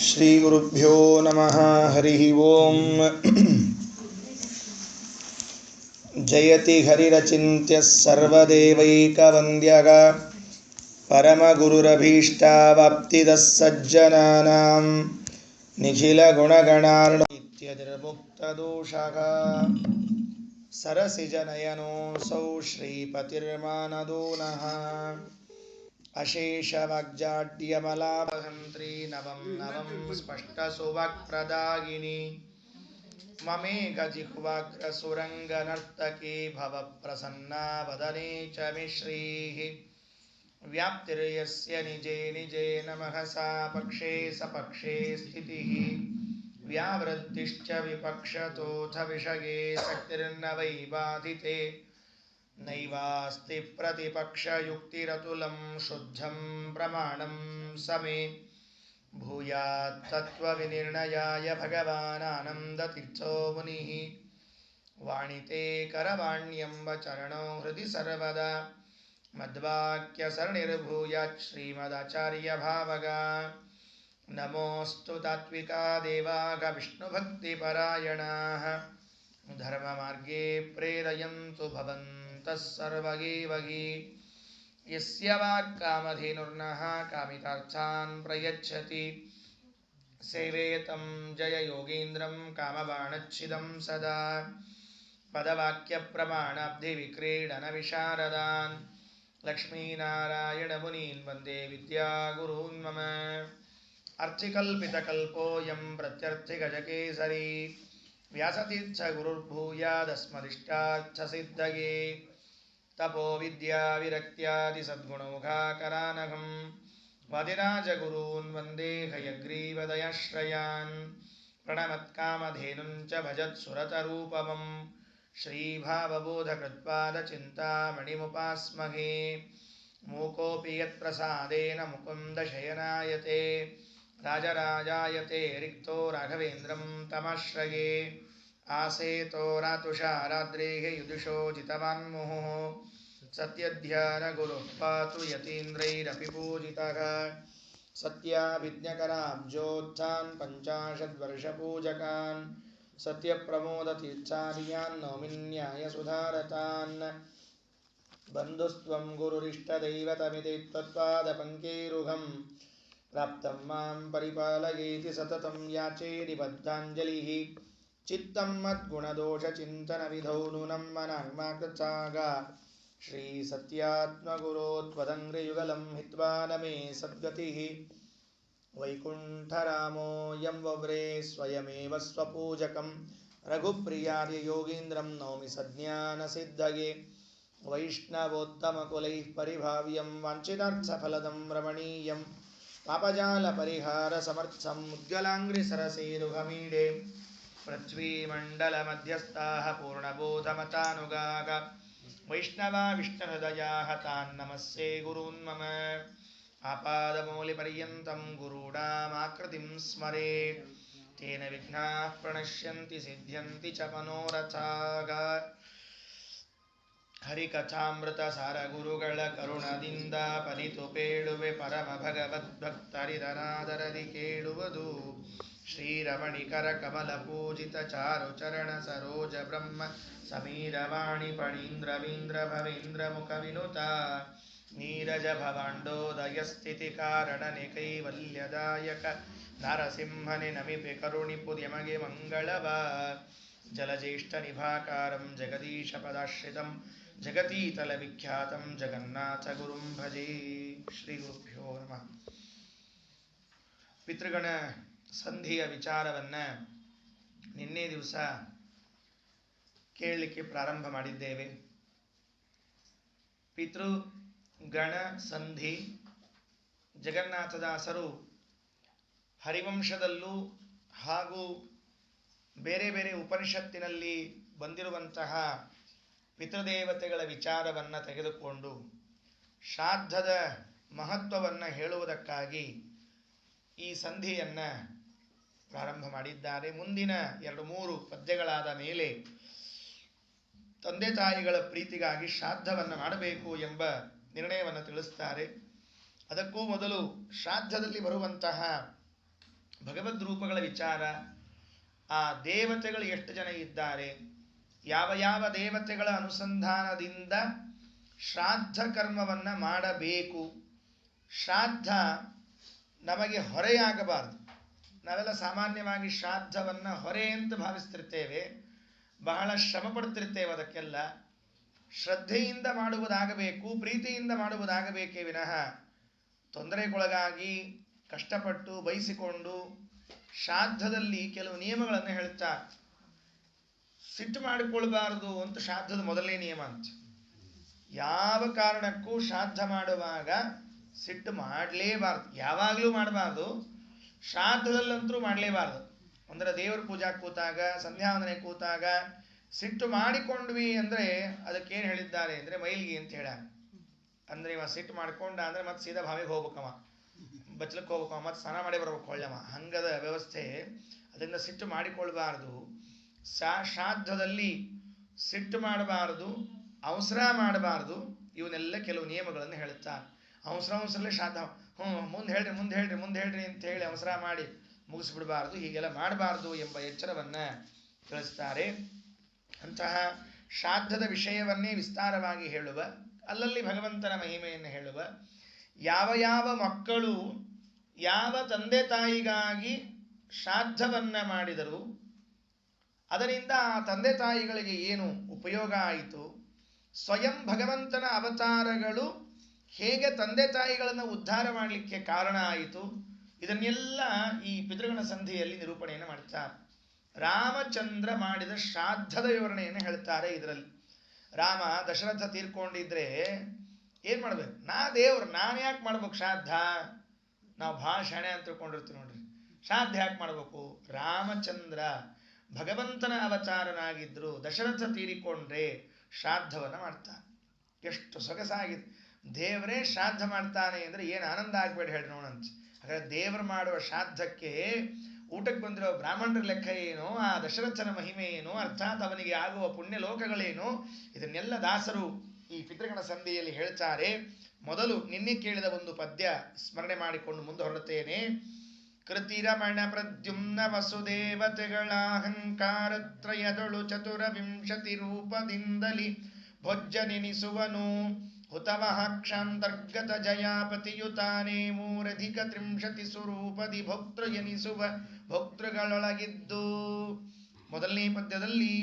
ಶ್ರೀಗುರುಭ್ಯೋ ನಮಃ. ಹರಿ ಓಂ. ಜಯತಿ ಹರಿರಚಿಂತ್ಯ ಸರ್ವದೇವೈಕವಂದ್ಯಃ ಪರಮಗುರುರಭೀಷ್ಟಾವಾಪ್ತಿದಃ ಸಜ್ಜನಾನಾಂ ನಿಖಿಲಗುಣಗಣಾರ್ಣೋತ್ಯದಿರ್ಮುಕ್ತದೋಷಃ ಸರಸಿಜನಯನೋऽಸೌ ಶ್ರೀಪತಿರ್ಮಾನದೋ ನಃ ಅಶೇಷವಾಗ್ಜಾಡ್ಯಮಲಾಭಹಂತ್ರಿ ನವಂ ನವಂ ಸ್ಪಷ್ಟಸುವಾಕ್ಪ್ರದಾಯಿನಿ ಮಮೇಘಜಿಹ್ವಾಗ್ರಸುರಂಗನರ್ತಕೇ ಭವಪ್ರಸನ್ನಾ ವದನೆ ಚ ಮೇ ಶ್ರೀಃ ವ್ಯಾಪ್ತಿರ್ಯಸ್ಯ ನಿಜೇ ನಿಜೇ ನಮಃ ಸಾ ಪಕ್ಷೇ ಸಪಕ್ಷೇ ಸ್ಥಿತಿಃ ವ್ಯಾವೃತ್ತಿಶ್ಚ ವಿಪಕ್ಷತೋऽಥ ವಿಷಯೇ ಶಕ್ತಿರ್ನ ವೈ ಬಾಧಿತೆ ನೈವಾಸ್ತಿ ಪ್ರತಿಪಕ್ಷಯುಕ್ತಿರತುಲಂ ಶುದ್ಧಂ ಪ್ರಮಾಣಂ ಸಮೇ ಭೂಯಾತ್ ತತ್ವವಿನಿರ್ಣಯಾಯ ಭಗವಾನ್ ಆನಂದತೀರ್ಥೋ ಮುನಿಃ ವಾಣಿತೆ ಕರವಾಣ್ಯಂಬ ಚರಣೋ ಹೃದಯ ಸರ್ವದಾ ಮದ್ವಾಕ್ಯಸರಣಿರ್ಭೂಯಾತ್ ಶ್ರೀಮದಾಚಾರ್ಯ ಭಾವಗ ನಮೋऽಸ್ತು ತಾತ್ವಿಕಾ ದೇವಾಃ ವಿಷ್ಣುಭಕ್ತಿಪರಾಯಣಾಃ ಧರ್ಮಮಾರ್ಗೇ ಪ್ರೇರಯन्तु ಭವಂತಃ ಸರ್ವ ಏವ ಹಿ ಯಸ್ಯ ವಾಕ್ಕಾಮಧೇನುರ್ನಃ ಕಾಮಿತಾರ್ಥಾನ್ ಪ್ರಯಚ್ಛತಿ ಸೇವೇತಂ ಜಯ ಯೋಗೀಂದ್ರಂ ಕಾಮಬಾಣಚ್ಛಿದಂ ಸದಾ ಪದವಾಕ್ಯಪ್ರಮಾಣಾಬ್ಧಿ ವಿಕ್ರೀಡನ ವಿಶಾರದಾನ್ ಲಕ್ಷ್ಮೀನಾರಾಯಣಮುನೀನ್ ವಂದೇ ವಿದ್ಯಾಗುರೂನ್ ಮಮ ಅರ್ಥಿಕಲ್ಪಿತಕಲ್ಪೋऽಯಂ ಪ್ರತ್ಯರ್ಥಿಗಜಕೇಸರಿ ವ್ಯಾಸತೀರ್ಥಗುರುರ್ಭೂಯಾದಸ್ಮದಿಷ್ಟಾರ್ಥಸಿದ್ಧಯೇ ತಪೋ ವಿದ್ಯಾ ವಿರಕ್ತ್ಯಾದಿ ಸದ್ಗುಣೌಘಾಕರಾನಘಂ ವಾದಿರಾಜಗುರೂನ್ ವಂದೇ ಹಯಗ್ರೀವದಯಾಶ್ರಯಾನ್ ಪ್ರಣಮತ್ಕಾಮಧೇನುಂಚ ಭಜತ್ಸುರತರೂಪಮಂ ಶ್ರೀಭಾವಬೋಧಕೃತ್ಪಾದಚಿಂತಾಮಣಿಮುಪಾಸ್ಮಹೇ ಮೂಕೋऽಪಿ ಯತ್ಪ್ರಸಾದೇನ ಮುಕುಂದಶಯನಾಯತೆ ರಾಜರಾಜಾಯತೆ ರಿಕ್ತೋ ರಾಘವೇಂದ್ರಂ ತಮಾಶ್ರಯೇ ಆಸೇತೋ ರಾತುಷಾರಾದ್ರೇಃ ಯುದುಷೋ ಜಿತವಾನ್ಮುಹುಃ ಸತ್ಯಧ್ಯಾನಗುರುಃ ಪಾತು ಯತೀಂದ್ರೈರಪಿ ಪೂಜಿತಃ ಸತ್ಯಾಭಿಜ್ಞಕರಾಬ್ಜೋತ್ಥಾನ್ ಪಂಚಾಶದ್ವರ್ಷಪೂಜಕಾನ್ ಸತ್ಯಪ್ರಮೋದತೀರ್ಥಾರ್ಯಾನ್ ನೌಮಿನ್ಯಾಯಸುಧಾರತಾನ್ ಬಂಧುಸ್ತ್ವಂ ಗುರುರಿಷ್ಟದೈವತಮಿತಿ ತ್ವತ್ಪಾದಪಂಕೇರುಹಂ ಪ್ರಾಪ್ತಂ ಮಾಂ ಪರಿಪಾಲಯೇತಿ ಸತತಂ ಯಾಚೇ ನಿಬದ್ಧಾಂಜಲಿಃ ಚಿತ್ತಂ ಮದ್ಗುಣದೋಷಚಿಂತನವಿಧೌ ನೂನಂ ಮನಾನ್ಮಾಕೃತ್ಸಾಗ ಶ್ರೀ ಸತ್ಯಾತ್ಮಗುರೋ ತ್ವದಂಘ್ರಿಯುಗಲಂ ಹಿತ್ವಾ ನಮೇ ಸದ್ಗತಿಃ ವೈಕುಂಠರಾಮೋ ಯಂ ವವ್ರೇ ಸ್ವಯಮೇವ ಸ್ವಪೂಜಕಂ ರಘುಪ್ರಿಯಾರ್ಯ ಯೋಗೀಂದ್ರಂ ನೌಮಿ ಸಜ್ಞಾನಸಿದ್ಧಯೇ ವೈಷ್ಣವೋತ್ತಮಕುಲೈಃ ಪರಿಭಾವ್ಯಂ ವಾಂಛಿತಾರ್ಥಫಲದಂ ರಮಣೀಯಂ ಪಾಪಜಾಲಪರಿಹಾರಸಮರ್ಥಂ ಮುದ್ಗಲಾಂಘ್ರಿಸರಸೇರುಹಮೀಡೆ ಪೃಥ್ವೀಮಂಡಲಮಧ್ಯಸ್ಥಾಃ ಪೂರ್ಣಬೋಧಮತಾನುಗಾಃ ವೈಷ್ಣವಾ ವಿಷ್ಣುಹೃದಯಾಃ ತಾನ್ ನಮಸ್ಸೇ ಗುರೂನ್ ಮಮ ಆಪಾದಮೌಲಿಪರ್ಯಂತಂ ಗುರೂಣಾಮಾಕೃತಿಂ ಸ್ಮರೇತ್ ತೇನ ವಿಘ್ನಾಃ ಪ್ರಣಶ್ಯಂತಿ ಸಿದ್ಧ್ಯಂತಿ ಚ ಮನೋರಥಾಃ ಹರಿಕಥಾಮೃತ ಸಾರ ಗುರುಗಳ ಕರುಣದಿಂದ ಪನಿತು ಪೇಳುವೆ ಪರಮ ಭಗವದ್ಭಕ್ತರಿದನಾದರದಿ ಕೇಳುವುದು ಶ್ರೀರಮಣಿಕರ ಕಮಲ ಪೂಜಿತ ಚಾರು ಚರಣ ಸರೋಜ ಬ್ರಹ್ಮ ಸಮೀರವಾಣಿ ಫಣೀಂದ್ರವೀಂದ್ರ ಭವೇಂದ್ರ ಮುಖ ವಿನುತ ನೀರಜ ಭವಾಂಡೋದಯ ಸ್ಥಿತಿ ಕಾರಣನೆ ಕೈವಲ್ಯದಾಯಕ ನರಸಿಂಹನೆ ನಮಿಪೆ ಕರುಣಿಪುರ್ಯಮಗೆ ಮಂಗಳವ ಜಲಜ್ಯೇಷ್ಠ ನಿಭಾಕಾರಂ ಜಗದೀಶ ಪದಾಶ್ರಿತಂ ಜಗತೀತಲ ವಿಖ್ಯಾತಂ ಜಗನ್ನಾಥ ಗುರುಂ ಭಜೆ. ಶ್ರೀ ಗುರುಭ್ಯೋ ನಮಃ. ಪಿತೃಗಣ ಸಂಧಿಯ ವಿಚಾರವನ್ನು ನಿನ್ನೆ ದಿವಸ ಕೇಳಲಿಕ್ಕೆ ಪ್ರಾರಂಭ ಮಾಡಿದ್ದೇವೆ. ಪಿತೃಗಣ ಸಂಧಿ ಜಗನ್ನಾಥದಾಸರು ಹರಿವಂಶದಲ್ಲೂ ಹಾಗೂ ಬೇರೆ ಬೇರೆ ಉಪನಿಷತ್ತಿನಲ್ಲಿ ಬಂದಿರುವಂತಹ ಪಿತೃದೇವತೆಗಳ ವಿಚಾರವನ್ನು ತೆಗೆದುಕೊಂಡು ಶ್ರಾದ್ದದ ಮಹತ್ವವನ್ನು ಹೇಳುವುದಕ್ಕಾಗಿ ಈ ಸಂಧಿಯನ್ನು ಪ್ರಾರಂಭ ಮಾಡಿದ್ದಾರೆ. ಮುಂದಿನ 2-3 ಪದ್ಯಗಳಾದ ಮೇಲೆ ತಂದೆ ತಾಯಿಗಳ ಪ್ರೀತಿಗಾಗಿ ಶ್ರಾದ್ದವನ್ನು ಮಾಡಬೇಕು ಎಂಬ ನಿರ್ಣಯವನ್ನು ತಿಳಿಸ್ತಾರೆ. ಅದಕ್ಕೂ ಮೊದಲು ಶ್ರಾದ್ದದಲ್ಲಿ ಬರುವಂತಹ ಭಗವದ್ ರೂಪಗಳ ವಿಚಾರ, ಆ ದೇವತೆಗಳು ಎಷ್ಟು ಜನ ಇದ್ದಾರೆ, ಯಾವ ಯಾವ ದೇವತೆಗಳ ಅನುಸಂಧಾನದಿಂದ ಶ್ರಾದ್ದ ಕರ್ಮವನ್ನು ಮಾಡಬೇಕು, ಶ್ರಾದ್ದ ನಮಗೆ ಹೊರೆಯಾಗಬಾರದು. ನಾವೆಲ್ಲ ಸಾಮಾನ್ಯವಾಗಿ ಶ್ರಾದ್ದವನ್ನು ಹೊರೆ ಅಂತ ಭಾವಿಸ್ತಿರ್ತೇವೆ, ಬಹಳ ಶ್ರಮ ಪಡ್ತಿರ್ತೇವೆ. ಅದಕ್ಕೆಲ್ಲ ಶ್ರದ್ಧೆಯಿಂದ ಮಾಡುವುದಾಗಬೇಕು, ಪ್ರೀತಿಯಿಂದ ಮಾಡುವುದಾಗಬೇಕೇ ವಿನಃ ತೊಂದರೆಗೊಳಗಾಗಿ ಕಷ್ಟಪಟ್ಟು ಬಯಸಿಕೊಂಡು. ಶ್ರಾದ್ದದಲ್ಲಿ ಕೆಲವು ನಿಯಮಗಳನ್ನು ಹೇಳ್ತಾರೆ. ಸಿಟ್ಟು ಮಾಡಿಕೊಳ್ಬಾರದು ಅಂತ ಶ್ರಾದ್ದದ ಮೊದಲನೇ ನಿಯಮ ಅಂತ. ಯಾವ ಕಾರಣಕ್ಕೂ ಶ್ರಾದ್ದ ಮಾಡುವಾಗ ಸಿಟ್ಟು ಮಾಡಲೇಬಾರ್ದು, ಯಾವಾಗಲೂ ಮಾಡಬಾರ್ದು, ಶ್ರಾದ್ದದಲ್ಲಂತರೂ ಮಾಡಲೇಬಾರ್ದು. ಅಂದರೆ ದೇವರ ಪೂಜಾ ಕೂತಾಗ, ಸಂಧ್ಯಾವಂದನೆ ಕೂತಾಗ ಸಿಟ್ಟು ಮಾಡಿಕೊಂಡ್ವಿ ಅಂದರೆ ಅದಕ್ಕೇನು ಹೇಳಿದ್ದಾರೆ ಅಂದರೆ ಮೈಲಿಗೆ ಅಂತ ಹೇಳ. ಅಂದರೆ ಇವ ಸಿಟ್ಟು ಮಾಡ್ಕೊಂಡ ಅಂದರೆ ಮತ್ತೆ ಸೀದಾ ಭಾವಿಗೆ ಹೋಗ್ಬೇಕವ, ಬಚ್ಲಕ್ಕೆ ಹೋಗ್ಬೇಕವ, ಮತ್ತೆ ಸ್ನಾನ ಮಾಡಿ ಬರ್ಬೇಕು ಹೊಳ್ಳವ, ಹಂಗದ ವ್ಯವಸ್ಥೆ. ಅದರಿಂದ ಸಿಟ್ಟು ಮಾಡಿಕೊಳ್ಬಾರ್ದು. ಶ್ರಾದ್ದದಲ್ಲಿ ಸಿಟ್ಟು ಮಾಡಬಾರದು, ಅವಸರ ಮಾಡಬಾರ್ದು. ಇವನ್ನೆಲ್ಲ ಕೆಲವು ನಿಯಮಗಳನ್ನು ಹೇಳುತ್ತಾರೆ. ಅವಸರಲ್ಲೇ ಶ್ರಾದ್ದ, ಮುಂದೆ ಹೇಳ್ರಿ ಅಂತ ಹೇಳಿ ಅವಸರ ಮಾಡಿ ಮುಗಿಸ್ಬಿಡಬಾರ್ದು, ಹೀಗೆಲ್ಲ ಮಾಡಬಾರ್ದು ಎಂಬ ಎಚ್ಚರವನ್ನು ತಿಳಿಸ್ತಾರೆ. ಅಂತಹ ಶ್ರಾದ್ದದ ವಿಷಯವನ್ನೇ ವಿಸ್ತಾರವಾಗಿ ಹೇಳುವ, ಅಲ್ಲಲ್ಲಿ ಭಗವಂತನ ಮಹಿಮೆಯನ್ನು ಹೇಳುವ. ಯಾವ ಯಾವ ಮಕ್ಕಳು ಯಾವ ತಂದೆ ತಾಯಿಗಾಗಿ ಶ್ರಾದ್ದವನ್ನು ಮಾಡಿದರು, ಅದರಿಂದ ಆ ತಂದೆ ತಾಯಿಗಳಿಗೆ ಏನು ಉಪಯೋಗ ಆಯಿತು, ಸ್ವಯಂ ಭಗವಂತನ ಅವತಾರಗಳು ಹೇಗೆ ತಂದೆ ತಾಯಿಗಳನ್ನು ಉದ್ಧಾರ ಮಾಡಲಿಕ್ಕೆ ಕಾರಣ ಆಯಿತು, ಇದನ್ನೆಲ್ಲ ಈ ಪಿತೃಗಣ ಸಂಧಿಯಲ್ಲಿ ನಿರೂಪಣೆಯನ್ನು ಮಾಡ್ತಾರೆ. ರಾಮಚಂದ್ರ ಮಾಡಿದ ಶ್ರಾದ್ದದ ವಿವರಣೆಯನ್ನು ಹೇಳ್ತಾರೆ ಇದರಲ್ಲಿ. ರಾಮ ದಶರಥ ತೀರ್ಕೊಂಡಿದ್ರೆ ಏನು ಮಾಡ್ಬೇಕು, ದೇವ್ರು ನಾನು ಯಾಕೆ ಮಾಡ್ಬೇಕು ಶ್ರಾದ್ದ, ನಾವು ಭಾಳ ಶಾಣೆ ಅಂತ ತಿಳ್ಕೊಂಡಿರ್ತೀವಿ ನೋಡ್ರಿ. ಶ್ರಾದ್ದ ಯಾಕೆ ಮಾಡ್ಬೇಕು, ರಾಮಚಂದ್ರ ಭಗವಂತನ ಅವತಾರನಾಗಿದ್ರು, ದಶರಥ ತೀರಿಕೊಂಡ್ರೆ ಶ್ರಾದ್ದವನ್ನು ಮಾಡ್ತಾನೆ. ಎಷ್ಟು ಸೊಗಸಾಗಿದೆ. ದೇವರೇ ಶ್ರಾದ್ದ ಮಾಡ್ತಾನೆ ಅಂದರೆ ಏನು ಆನಂದ ಆಗ್ಬೇಡಿ ಹೇಳಿ ನೋಡಂತ. ಹಾಗಾದ್ರೆ ದೇವರು ಮಾಡುವ ಶ್ರಾದ್ದಕ್ಕೆ ಊಟಕ್ಕೆ ಬಂದಿರೋ ಬ್ರಾಹ್ಮಣರ ಲೆಕ್ಕ ಏನು, ಆ ದಶರಥನ ಮಹಿಮೆ ಏನು, ಅರ್ಥಾತ್ ಅವನಿಗೆ ಆಗುವ ಪುಣ್ಯ ಲೋಕಗಳೇನು, ಇದನ್ನೆಲ್ಲ ದಾಸರು ಈ ಪಿತೃಗಣ ಸಂಧಿಯಲ್ಲಿ ಹೇಳ್ತಾರೆ. ಮೊದಲು ನಿನ್ನೆ ಕೇಳಿದ ಒಂದು ಪದ್ಯ ಸ್ಮರಣೆ ಮಾಡಿಕೊಂಡು ಮುಂದೆ ಹೊರಡುತ್ತೇನೆ. ಕೃತಿರಮಣ ಪ್ರದ್ಯುಮ್ನ ವಸುದೇವತೆಗಳ ಅಹಂಕಾರತ್ರಯದೊಳು ಚತುರವಿಂಶತಿ ರೂಪದಿಂದಲಿ ಭೋಜ್ಯನೆನಿಸುವನು. ಹುತವಃ ಕ್ಷಾಂತರ್ಗತ ಜಯಾಪತಿಯುತಾನೇ ಮೂರಧಿಕ ತ್ರಿಂಶತಿ ಸ್ವರೂಪದಿ ಭೋಕ್ತೃ ಎನಿಸುವ ಭೋಕ್ತೃಗಳೊಳಗಿದ್ದು. ಮೊದಲನೇ ಪದ್ಯದಲ್ಲಿ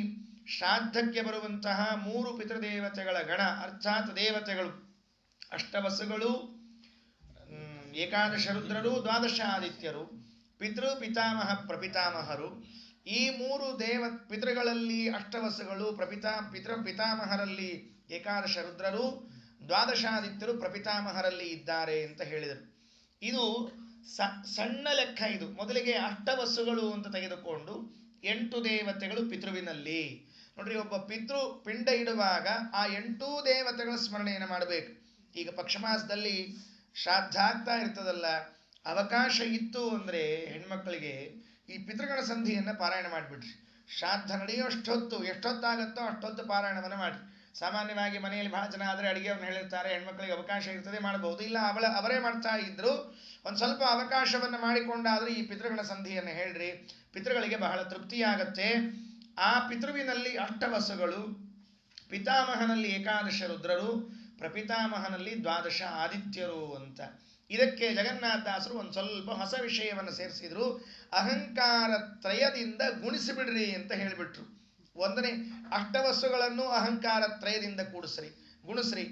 ಶ್ರಾದ್ದಕ್ಕೆ ಬರುವಂತಹ 3 ಪಿತೃದೇವತೆಗಳ ಗಣ, ಅರ್ಥಾತ್ ದೇವತೆಗಳು, ಅಷ್ಟವಸುಗಳು, ಏಕಾದಶ ರುದ್ರರು, ದ್ವಾದಶ ಆದಿತ್ಯರು, ಪಿತೃ ಪಿತಾಮಹ ಪ್ರಪಿತಾಮಹರು. ಈ 3 ಪಿತೃಗಳಲ್ಲಿ ಅಷ್ಟವಸುಗಳು, ಪಿತಾಮಹರಲ್ಲಿ ಏಕಾದಶ ರುದ್ರರು, ದ್ವಾದಶಾದಿತ್ಯರು ಪ್ರಪಿತಾಮಹರಲ್ಲಿ ಇದ್ದಾರೆ ಅಂತ ಹೇಳಿದರು. ಇದು ಸಣ್ಣ ಲೆಕ್ಕ. ಇದು ಮೊದಲಿಗೆ ಅಷ್ಟವಸುಗಳು ಅಂತ ತೆಗೆದುಕೊಂಡು 8 ದೇವತೆಗಳು ಪಿತೃವಿನಲ್ಲಿ. ನೋಡ್ರಿ, ಒಬ್ಬ ಪಿತೃ ಪಿಂಡ ಇಡುವಾಗ ಆ 8 ದೇವತೆಗಳ ಸ್ಮರಣೆಯನ್ನು ಮಾಡಬೇಕು. ಈಗ ಪಕ್ಷಮಾಸದಲ್ಲಿ ಶ್ರಾದ್ದ ಆಗ್ತಾ ಇರ್ತದಲ್ಲ, ಅವಕಾಶ ಇತ್ತು ಅಂದರೆ ಹೆಣ್ಮಕ್ಳಿಗೆ ಈ ಪಿತೃಗಣ ಸಂಧಿಯನ್ನು ಪಾರಾಯಣ ಮಾಡಿಬಿಡ್ರಿ. ಶ್ರಾದ್ದ ನಡೆಯೋಷ್ಟೊತ್ತು ಎಷ್ಟೊತ್ತಾಗತ್ತೋ ಅಷ್ಟೊತ್ತು ಪಾರಾಯಣವನ್ನು ಮಾಡಿ. ಸಾಮಾನ್ಯವಾಗಿ ಮನೆಯಲ್ಲಿ ಬಹಳ ಜನ ಆದರೆ ಅಡುಗೆಯವ್ರನ್ನ ಹೇಳಿರ್ತಾರೆ, ಹೆಣ್ಮಕ್ಳಿಗೆ ಅವಕಾಶ ಇರ್ತದೆ ಮಾಡಬಹುದು, ಇಲ್ಲ ಅವರೇ ಮಾಡ್ತಾ ಇದ್ರು ಒಂದು ಸ್ವಲ್ಪ ಅವಕಾಶವನ್ನು ಮಾಡಿಕೊಂಡಾದರೂ ಈ ಪಿತೃಗಣ ಸಂಧಿಯನ್ನು ಹೇಳ್ರಿ, ಪಿತೃಗಳಿಗೆ ಬಹಳ ತೃಪ್ತಿಯಾಗತ್ತೆ. ಆ ಪಿತೃವಿನಲ್ಲಿ ಅಷ್ಟವಸುಗಳು, ಪಿತಾಮಹನಲ್ಲಿ ಏಕಾದಶ ರುದ್ರರು, ಪ್ರಪಿತಾಮಹನಲ್ಲಿ ದ್ವಾದಶ ಆದಿತ್ಯರು ಅಂತ. ಇದಕ್ಕೆ ಜಗನ್ನಾಥದಾಸರು ಒಂದು ಸ್ವಲ್ಪ ಹೊಸ ವಿಷಯವನ್ನು ಸೇರಿಸಿದ್ರು. ಅಹಂಕಾರ ತ್ರಯದಿಂದ ಗುಣಿಸಿಬಿಡ್ರಿ ಅಂತ ಹೇಳಿಬಿಟ್ರು. ಒಂದನೇ ಅಷ್ಟವಸುಗಳನ್ನು ಅಹಂಕಾರ ತ್ರಯದಿಂದ ಗುಣಿಸ್ರಿ.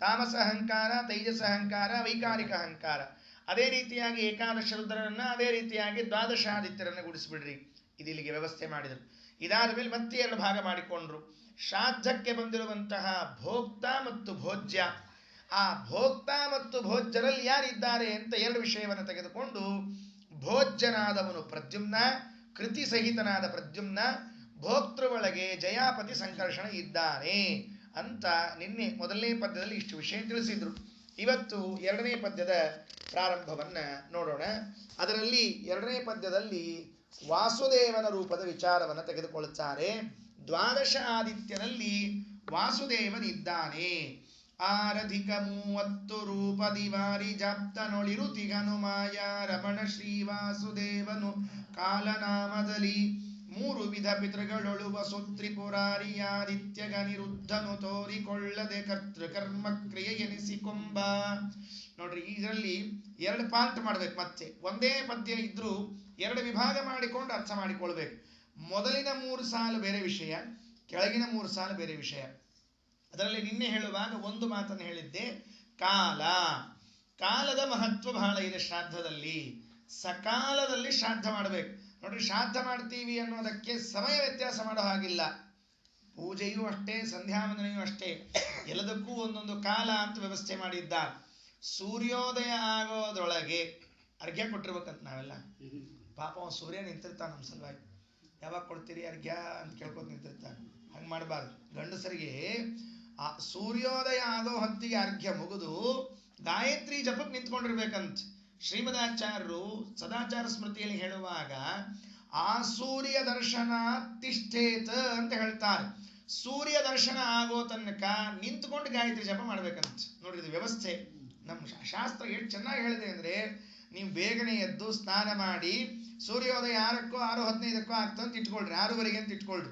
ತಾಮಸ ಅಹಂಕಾರ, ತೈಜಸ ಅಹಂಕಾರ, ವೈಕಾರಿಕ ಅಹಂಕಾರ. ಅದೇ ರೀತಿಯಾಗಿ ಏಕಾದಶ ರುದ್ರರನ್ನ, ಅದೇ ರೀತಿಯಾಗಿ ದ್ವಾದಶಾದಿತ್ಯರನ್ನು ಗುಡಿಸಿಬಿಡ್ರಿ. ಇದಿಲ್ಲಿಗೆ ವ್ಯವಸ್ಥೆ ಮಾಡಿದರು. ಇದಾದ ಮೇಲೆ ಮತ್ತೆ 2 ಭಾಗ ಮಾಡಿಕೊಂಡ್ರು. ಶ್ರಾದ್ದಕ್ಕೆ ಬಂದಿರುವಂತಹ ಭೋಕ್ತ ಮತ್ತು ಭೋಜ್ಯ. ಆ ಭೋಕ್ತ ಮತ್ತು ಭೋಜ್ಯರಲ್ಲಿ ಯಾರಿದ್ದಾರೆ ಅಂತ 2 ವಿಷಯವನ್ನು ತೆಗೆದುಕೊಂಡು, ಭೋಜ್ಯನಾದವನು ಪ್ರದ್ಯುಮ್ನ, ಕೃತಿ ಸಹಿತನಾದ ಪ್ರದ್ಯುಮ್ನ, ಭೋಕ್ತೃ ಒಳಗೆ ಜಯಾಪತಿ ಸಂಕರ್ಷಣ ಇದ್ದಾನೆ ಅಂತ ನಿನ್ನೆ ಮೊದಲನೇ ಪದ್ಯದಲ್ಲಿ ಇಷ್ಟು ವಿಷಯ ತಿಳಿಸಿದ್ರು. ಇವತ್ತು 2ನೇ ಪದ್ಯದ ಪ್ರಾರಂಭವನ್ನು ನೋಡೋಣ. ಅದರಲ್ಲಿ 2ನೇ ಪದ್ಯದಲ್ಲಿ ವಾಸುದೇವನ ರೂಪದ ವಿಚಾರವನ್ನು ತೆಗೆದುಕೊಳ್ಳುತ್ತಾರೆ. ದ್ವಾದಶ ಆದಿತ್ಯನಲ್ಲಿ ವಾಸುದೇವನಿದ್ದಾನೆ. ಆರಧಿಕ 30 ರೂಪದಿ ವಾರಿ ಜಾಪ್ತನೊಳಿರುತಿ ಹನುಮಾಯ ರಮಣ ಶ್ರೀವಾಸುದೇವನು ಕಾಲನಾಮದಲ್ಲಿ 3 ವಿಧ ಪಿತೃಗಳೊಳುವ ಸುತ್ರಿಪುರಾರಿಯಾದಿತ್ಯ ಗನಿರುದ್ಧನು ತೋರಿಕೊಳ್ಳದೆ ಕರ್ತೃಕರ್ಮ ಕ್ರಿಯೆ ಎನಿಸಿಕೊಂಬ. ನೋಡ್ರಿ, ಇದರಲ್ಲಿ 2 ಪಾರ್ಟ್ ಮಾಡ್ಬೇಕು. ಮತ್ತೆ ಒಂದೇ ಪದ್ಯ ಇದ್ರೂ 2 ವಿಭಾಗ ಮಾಡಿಕೊಂಡು ಅರ್ಥ ಮಾಡಿಕೊಳ್ಬೇಕು. ಮೊದಲಿನ 3 ಸಾಲು ಬೇರೆ ವಿಷಯ, ಕೆಳಗಿನ 3 ಸಾಲು ಬೇರೆ ವಿಷಯ. ಅದರಲ್ಲಿ ನಿನ್ನೆ ಹೇಳುವಾಗ ಒಂದು ಮಾತನ್ನು ಹೇಳಿದ್ದೆ, ಕಾಲದ ಮಹತ್ವ ಬಹಳ ಇದೆ ಶ್ರಾದ್ದದಲ್ಲಿ. ಸಕಾಲದಲ್ಲಿ ಶ್ರಾದ್ದ ಮಾಡಬೇಕು. ನೋಡ್ರಿ, ಶ್ರಾದ್ದ ಮಾಡ್ತೀವಿ ಅನ್ನೋದಕ್ಕೆ ಸಮಯ ವ್ಯತ್ಯಾಸ ಮಾಡೋ ಹಾಗಿಲ್ಲ. ಪೂಜೆಯೂ ಅಷ್ಟೇ, ಸಂಧ್ಯಾವಂದನೆಯೂ ಅಷ್ಟೇ, ಎಲ್ಲದಕ್ಕೂ ಒಂದೊಂದು ಕಾಲ ಅಂತ ವ್ಯವಸ್ಥೆ ಮಾಡಿದ್ದಾರೆ. ಸೂರ್ಯೋದಯ ಆಗೋದ್ರೊಳಗೆ ಅರ್ಘ್ಯ ಕೊಟ್ಟಿರ್ಬೇಕಂತ ನಾವೆಲ್ಲ. ಪಾಪ ಅವ ಸೂರ್ಯ ನಿಂತಿರ್ತಾನೆ ನಮ್ಮ ಸಲುವಾಗಿ. ಯಾವಾಗ ಕೊಡ್ತೀರಿ ಅರ್ಘ್ಯ ಅಂತ ಕೇಳ್ಕೊತ ನಿಂತಿರ್ತಾನೆ. ಹಂಗೆ ಮಾಡಬಾರ್ದು. ಗಂಡಸರಿಗೆ ಆ ಸೂರ್ಯೋದಯ ಆಗೋ ಹೊತ್ತಿಗೆ ಅರ್ಘ್ಯ ಮುಗಿದು ಗಾಯತ್ರಿ ಜಪಕ್ಕೆ ನಿಂತ್ಕೊಂಡಿರ್ಬೇಕಂತ ಶ್ರೀಮದಾಚಾರ್ಯರು ಸದಾಚಾರ ಸ್ಮೃತಿಯಲ್ಲಿ ಹೇಳುವಾಗ ಆ ಸೂರ್ಯ ದರ್ಶನ ತಿಷ್ಠೇತ ಅಂತ ಹೇಳ್ತಾರೆ. ಸೂರ್ಯ ದರ್ಶನ ಆಗೋ ತನಕ ನಿಂತ್ಕೊಂಡು ಗಾಯತ್ರಿ ಜಪ ಮಾಡ್ಬೇಕಂತ. ನೋಡ್ರಿ, ಇದು ವ್ಯವಸ್ಥೆ. ನಮ್ಮ ಶಾಸ್ತ್ರ ಎಷ್ಟು ಚೆನ್ನಾಗಿ ಹೇಳಿದೆ ಅಂದ್ರೆ, ನೀವು ಬೇಗನೆ ಎದ್ದು ಸ್ನಾನ ಮಾಡಿ ಸೂರ್ಯೋದಯ 6ಕ್ಕೋ 6:15 ಆಗ್ತಂತ ಇಟ್ಕೊಳ್ರಿ, 6:15 ಅಂತ ಇಟ್ಕೊಳ್ರಿ.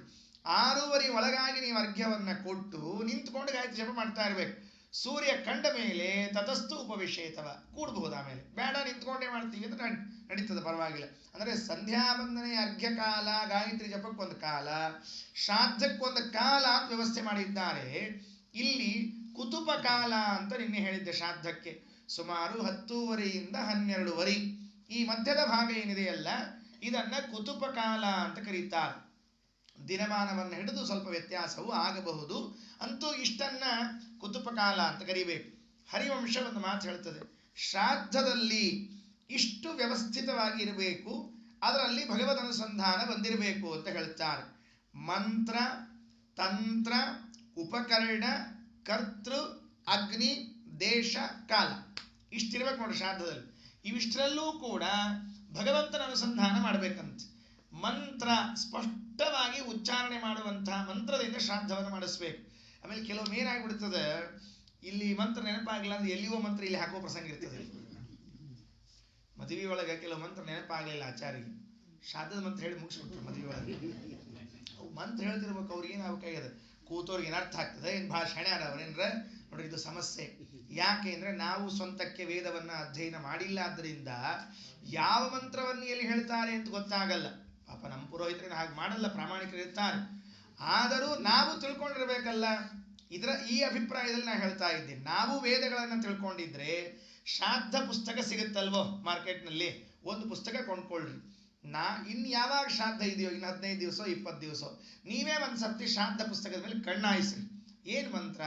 6:15 ಒಳಗಾಗಿ ನೀವು ಅರ್ಘ್ಯವನ್ನ ಕೊಟ್ಟು ನಿಂತ್ಕೊಂಡು ಗಾಯತ್ರಿ ಜಪ ಮಾಡ್ತಾ ಇರ್ಬೇಕು. ಸೂರ್ಯ ಕಂಡ ಮೇಲೆ ತತಸ್ತು ಉಪವಿಶೇತವ, ಕೂಡಬಹುದು. ಆಮೇಲೆ ಬೇಡ ನಿಂತ್ಕೊಂಡೇ ಮಾಡ್ತೀವಿ ಅಂತ ನಡೀತದೆ, ಪರವಾಗಿಲ್ಲ. ಅಂದ್ರೆ ಸಂಧ್ಯಾವಂದನೆ ಅರ್ಘ್ಯ ಕಾಲ, ಗಾಯತ್ರಿ ಜಪಕ್ಕೊಂದು ಕಾಲ, ಶ್ರಾದ್ದಕ್ಕೊಂದು ಕಾಲ ಅಂತ ವ್ಯವಸ್ಥೆ ಮಾಡಿದ್ದಾರೆ. ಇಲ್ಲಿ ಕುತುಪ ಕಾಲ ಅಂತ ನಿನ್ನೆ ಹೇಳಿದ್ದೆ. ಶ್ರಾದ್ದಕ್ಕೆ ಸುಮಾರು 10:30ಯಿಂದ 12:00 ಈ ಮಧ್ಯದ ಭಾಗ ಏನಿದೆಯಲ್ಲ, ಇದನ್ನ ಕುತುಪ ಕಾಲ ಅಂತ ಕರೀತಾರೆ. ದಿನಮಾನವನ್ನು ಹಿಡಿದು ಸ್ವಲ್ಪ ವ್ಯತ್ಯಾಸವೂ ಆಗಬಹುದು, ಅಂತೂ ಇಷ್ಟನ್ನ ಕುತುಪ ಕಾಲ ಅಂತ ಕರಿಬೇಕು. ಹರಿವಂಶ ಒಂದು ಮಾತು ಹೇಳ್ತದೆ, ಶ್ರಾದ್ದದಲ್ಲಿ ಇಷ್ಟು ವ್ಯವಸ್ಥಿತವಾಗಿ ಇರಬೇಕು, ಅದರಲ್ಲಿ ಭಗವದ್ ಅನುಸಂಧಾನ ಬಂದಿರಬೇಕು ಅಂತ ಹೇಳ್ತಾರೆ. ಮಂತ್ರ, ತಂತ್ರ, ಉಪಕರಣ, ಕರ್ತೃ, ಅಗ್ನಿ, ದೇಶ, ಕಾಲ ಇಷ್ಟಿರ್ಬೇಕು ನೋಡಿ ಶ್ರಾದ್ದದಲ್ಲಿ. ಇವಿಷ್ಟರಲ್ಲೂ ಕೂಡ ಭಗವಂತನ ಅನುಸಂಧಾನ ಮಾಡಬೇಕಂತ. ಮಂತ್ರ ಸ್ಪಷ್ಟವಾಗಿ ಉಚ್ಚಾರಣೆ ಮಾಡುವಂತಹ ಮಂತ್ರದಿಂದ ಶ್ರಾದ್ದವನ್ನು ಮಾಡಿಸ್ಬೇಕು. ಆಮೇಲೆ ಕೆಲವೊಮ್ಮೆ ಏನಾಗ್ಬಿಡ್ತದೆ, ಇಲ್ಲಿ ಮಂತ್ರ ನೆನಪಾಗಲ್ಲ ಅಂದ್ರೆ ಎಲ್ಲಿಯೋ ಮಂತ್ರ ಇಲ್ಲಿ ಹಾಕೋ ಪ್ರಸಂಗ ಇರ್ತದೆ. ಮದುವೆ ಒಳಗೆ ಕೆಲವು ಮಂತ್ರ ನೆನಪಾಗಲಿಲ್ಲ ಆಚಾರ್ಯಗೆ, ಶ್ರಾದ್ದದ ಮಂತ್ರ ಹೇಳಿ ಮುಗಿಸ್ಬಿಟ್ರು. ಮದುವೆ ಒಳಗೆ ಮಂತ್ರ ಹೇಳ್ತಿರ್ಬೇಕು. ಅವ್ರಿಗೆ ಏನಾಗಬೇಕಾಗ್ಯದ, ಕೂತವ್ರಿಗೆ ಏನರ್ಥ ಆಗ್ತದೆ, ಏನ್ ಭಾಳ ಶಣ್ಯಾರ ಅವ್ರೇನ್ರ. ನೋಡ್ರಿ, ಇದು ಸಮಸ್ಯೆ. ಯಾಕೆ ಅಂದ್ರೆ ನಾವು ಸ್ವಂತಕ್ಕೆ ವೇದವನ್ನ ಅಧ್ಯಯನ ಮಾಡಿಲ್ಲ, ಆದ್ದರಿಂದ ಯಾವ ಮಂತ್ರವನ್ನು ಎಲ್ಲಿ ಹೇಳ್ತಾರೆ ಅಂತ ಗೊತ್ತಾಗಲ್ಲ. ಪಾಪ ನಮ್ಮ ಪುರೋಹಿತರನ್ನ ಹಾಗೆ ಮಾಡಲ್ಲ, ಪ್ರಾಮಾಣಿಕರು ಇರ್ತಾರೆ. ಆದರೂ ನಾವು ತಿಳ್ಕೊಂಡಿರ್ಬೇಕಲ್ಲ. ಈ ಅಭಿಪ್ರಾಯದಲ್ಲಿ ನಾನು ಹೇಳ್ತಾ ಇದ್ದೀನಿ, ನಾವು ವೇದಗಳನ್ನ ತಿಳ್ಕೊಂಡಿದ್ರೆ ಶ್ರಾದ್ದ ಪುಸ್ತಕ ಸಿಗುತ್ತಲ್ವೋ ಮಾರ್ಕೆಟ್ನಲ್ಲಿ, ಒಂದು ಪುಸ್ತಕ ಕೊಂಡ್ಕೊಳ್ರಿ. ಇನ್ನು ಯಾವಾಗ ಶ್ರಾದ್ದ ಇದೆಯೋ, ಇನ್ನು 15 ದಿವಸ 20 ದಿವಸ, ನೀವೇ ಒಂದು ಸರ್ತಿ ಶ್ರಾದ್ದ ಪುಸ್ತಕದ ಮೇಲೆ ಕಣ್ಣಾಯಿಸ್ರಿ. ಏನು ಮಂತ್ರ,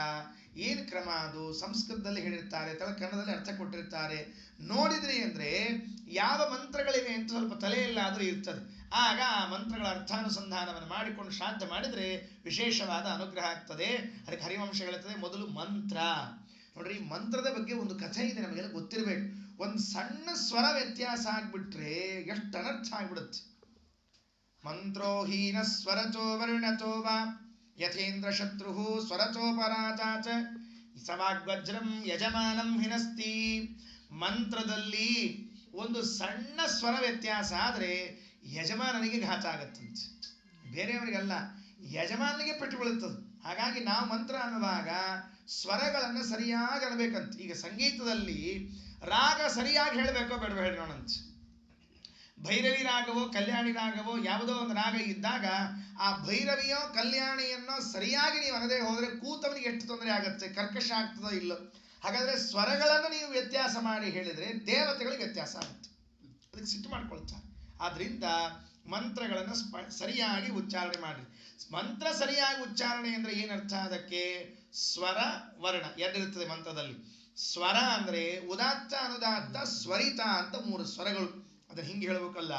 ಏನು ಕ್ರಮ, ಅದು ಸಂಸ್ಕೃತದಲ್ಲಿ ಹೇಳಿರ್ತಾರೆ, ಕನ್ನಡದಲ್ಲಿ ಅರ್ಥ ಕೊಟ್ಟಿರ್ತಾರೆ. ನೋಡಿದ್ರಿ ಅಂದ್ರೆ ಯಾವ ಮಂತ್ರಗಳಿವೆ ಅಂತ ಸ್ವಲ್ಪ ತಲೆಯಲ್ಲಾದರೂ ಇರ್ತದೆ. ಆಗ ಆ ಮಂತ್ರಗಳ ಅರ್ಥಾನುಸಂಧಾನವನ್ನು ಮಾಡಿಕೊಂಡು ಶ್ರಾದ್ದ ಮಾಡಿದ್ರೆ ವಿಶೇಷವಾದ ಅನುಗ್ರಹ ಆಗ್ತದೆ. ಅದಕ್ಕೆ ಹರಿವಂಶ ಹೇಳ್ತದೆ, ಮೊದಲು ಮಂತ್ರ. ನೋಡ್ರಿ, ಮಂತ್ರದ ಬಗ್ಗೆ ಒಂದು ಕಥೆ ಇದೆ, ನಮಗೆಲ್ಲ ಗೊತ್ತಿರಬೇಕು. ಒಂದು ಸಣ್ಣ ಸ್ವರ ವ್ಯತ್ಯಾಸ ಆಗ್ಬಿಟ್ರೆ ಎಷ್ಟು ಅನರ್ಥ ಆಗ್ಬಿಡುತ್ತೆ. ಮಂತ್ರೋಹೀನ ಸ್ವರಚೋ ವರ್ಣಚೋ ವಾ ಯಥೇಂದ್ರ ಶತ್ರು ಸ್ವರಚೋಪರಾಚಾಚ ಸವಾಗ್ವಜ್ರಂ ಯಜಮಾನಂ ಹಿನಸ್ತಿ. ಮಂತ್ರದಲ್ಲಿ ಒಂದು ಸಣ್ಣ ಸ್ವರ ವ್ಯತ್ಯಾಸ ಆದ್ರೆ ಯಜಮಾನನಿಗೆ ಘಾತ ಆಗತ್ತಂತೆ, ಬೇರೆಯವರಿಗಲ್ಲ, ಯಜಮಾನನಿಗೆ ಪೆಟ್ಟು ಬೀಳುತ್ತದೆ. ಹಾಗಾಗಿ ನಾವು ಮಂತ್ರ ಅನ್ನುವಾಗ ಸ್ವರಗಳನ್ನು ಸರಿಯಾಗಿ ಅನ್ಬೇಕಂತ. ಈಗ ಸಂಗೀತದಲ್ಲಿ ರಾಗ ಸರಿಯಾಗಿ ಹೇಳಬೇಕೋ ಬೇಡವೋ ಹೇಳಿ ನೋಡಂತ. ಭೈರವಿ ರಾಗವೋ ಕಲ್ಯಾಣಿ ರಾಗವೋ ಯಾವುದೋ ಒಂದು ರಾಗ ಇದ್ದಾಗ ಆ ಭೈರವಿಯೋ ಕಲ್ಯಾಣಿಯನ್ನೋ ಸರಿಯಾಗಿ ನೀವು ಅನ್ನದೇ ಹೋದ್ರೆ ಕೂತವನಿಗೆ ಎಷ್ಟು ತೊಂದರೆ ಆಗುತ್ತೆ, ಕರ್ಕಶ ಆಗ್ತದೋ ಇಲ್ಲೋ. ಹಾಗಾದ್ರೆ ಸ್ವರಗಳನ್ನು ನೀವು ವ್ಯತ್ಯಾಸ ಮಾಡಿ ಹೇಳಿದ್ರೆ ದೇವತೆಗಳಿಗೆ ವ್ಯತ್ಯಾಸ ಆಗುತ್ತೆ, ಅದಕ್ಕೆ ಸಿಟ್ಟು ಮಾಡ್ಕೊಳ್ತಾರೆ. ಆದ್ರಿಂದ ಮಂತ್ರಗಳನ್ನು ಸರಿಯಾಗಿ ಉಚ್ಚಾರಣೆ ಮಾಡ್ರಿ. ಮಂತ್ರ ಸರಿಯಾಗಿ ಉಚ್ಚಾರಣೆ ಅಂದ್ರೆ ಏನರ್ಥ, ಅದಕ್ಕೆ ಸ್ವರ ವರ್ಣ ಎರಡಿರ್ತದೆ ಮಂತ್ರದಲ್ಲಿ. ಸ್ವರ ಅಂದ್ರೆ ಉದಾತ್ತ ಅನುದಾತ್ತ ಸ್ವರಿತ ಅಂತ 3 ಸ್ವರಗಳು. ಅದನ್ನ ಹಿಂಗೆ ಹೇಳ್ಬೇಕಲ್ಲ,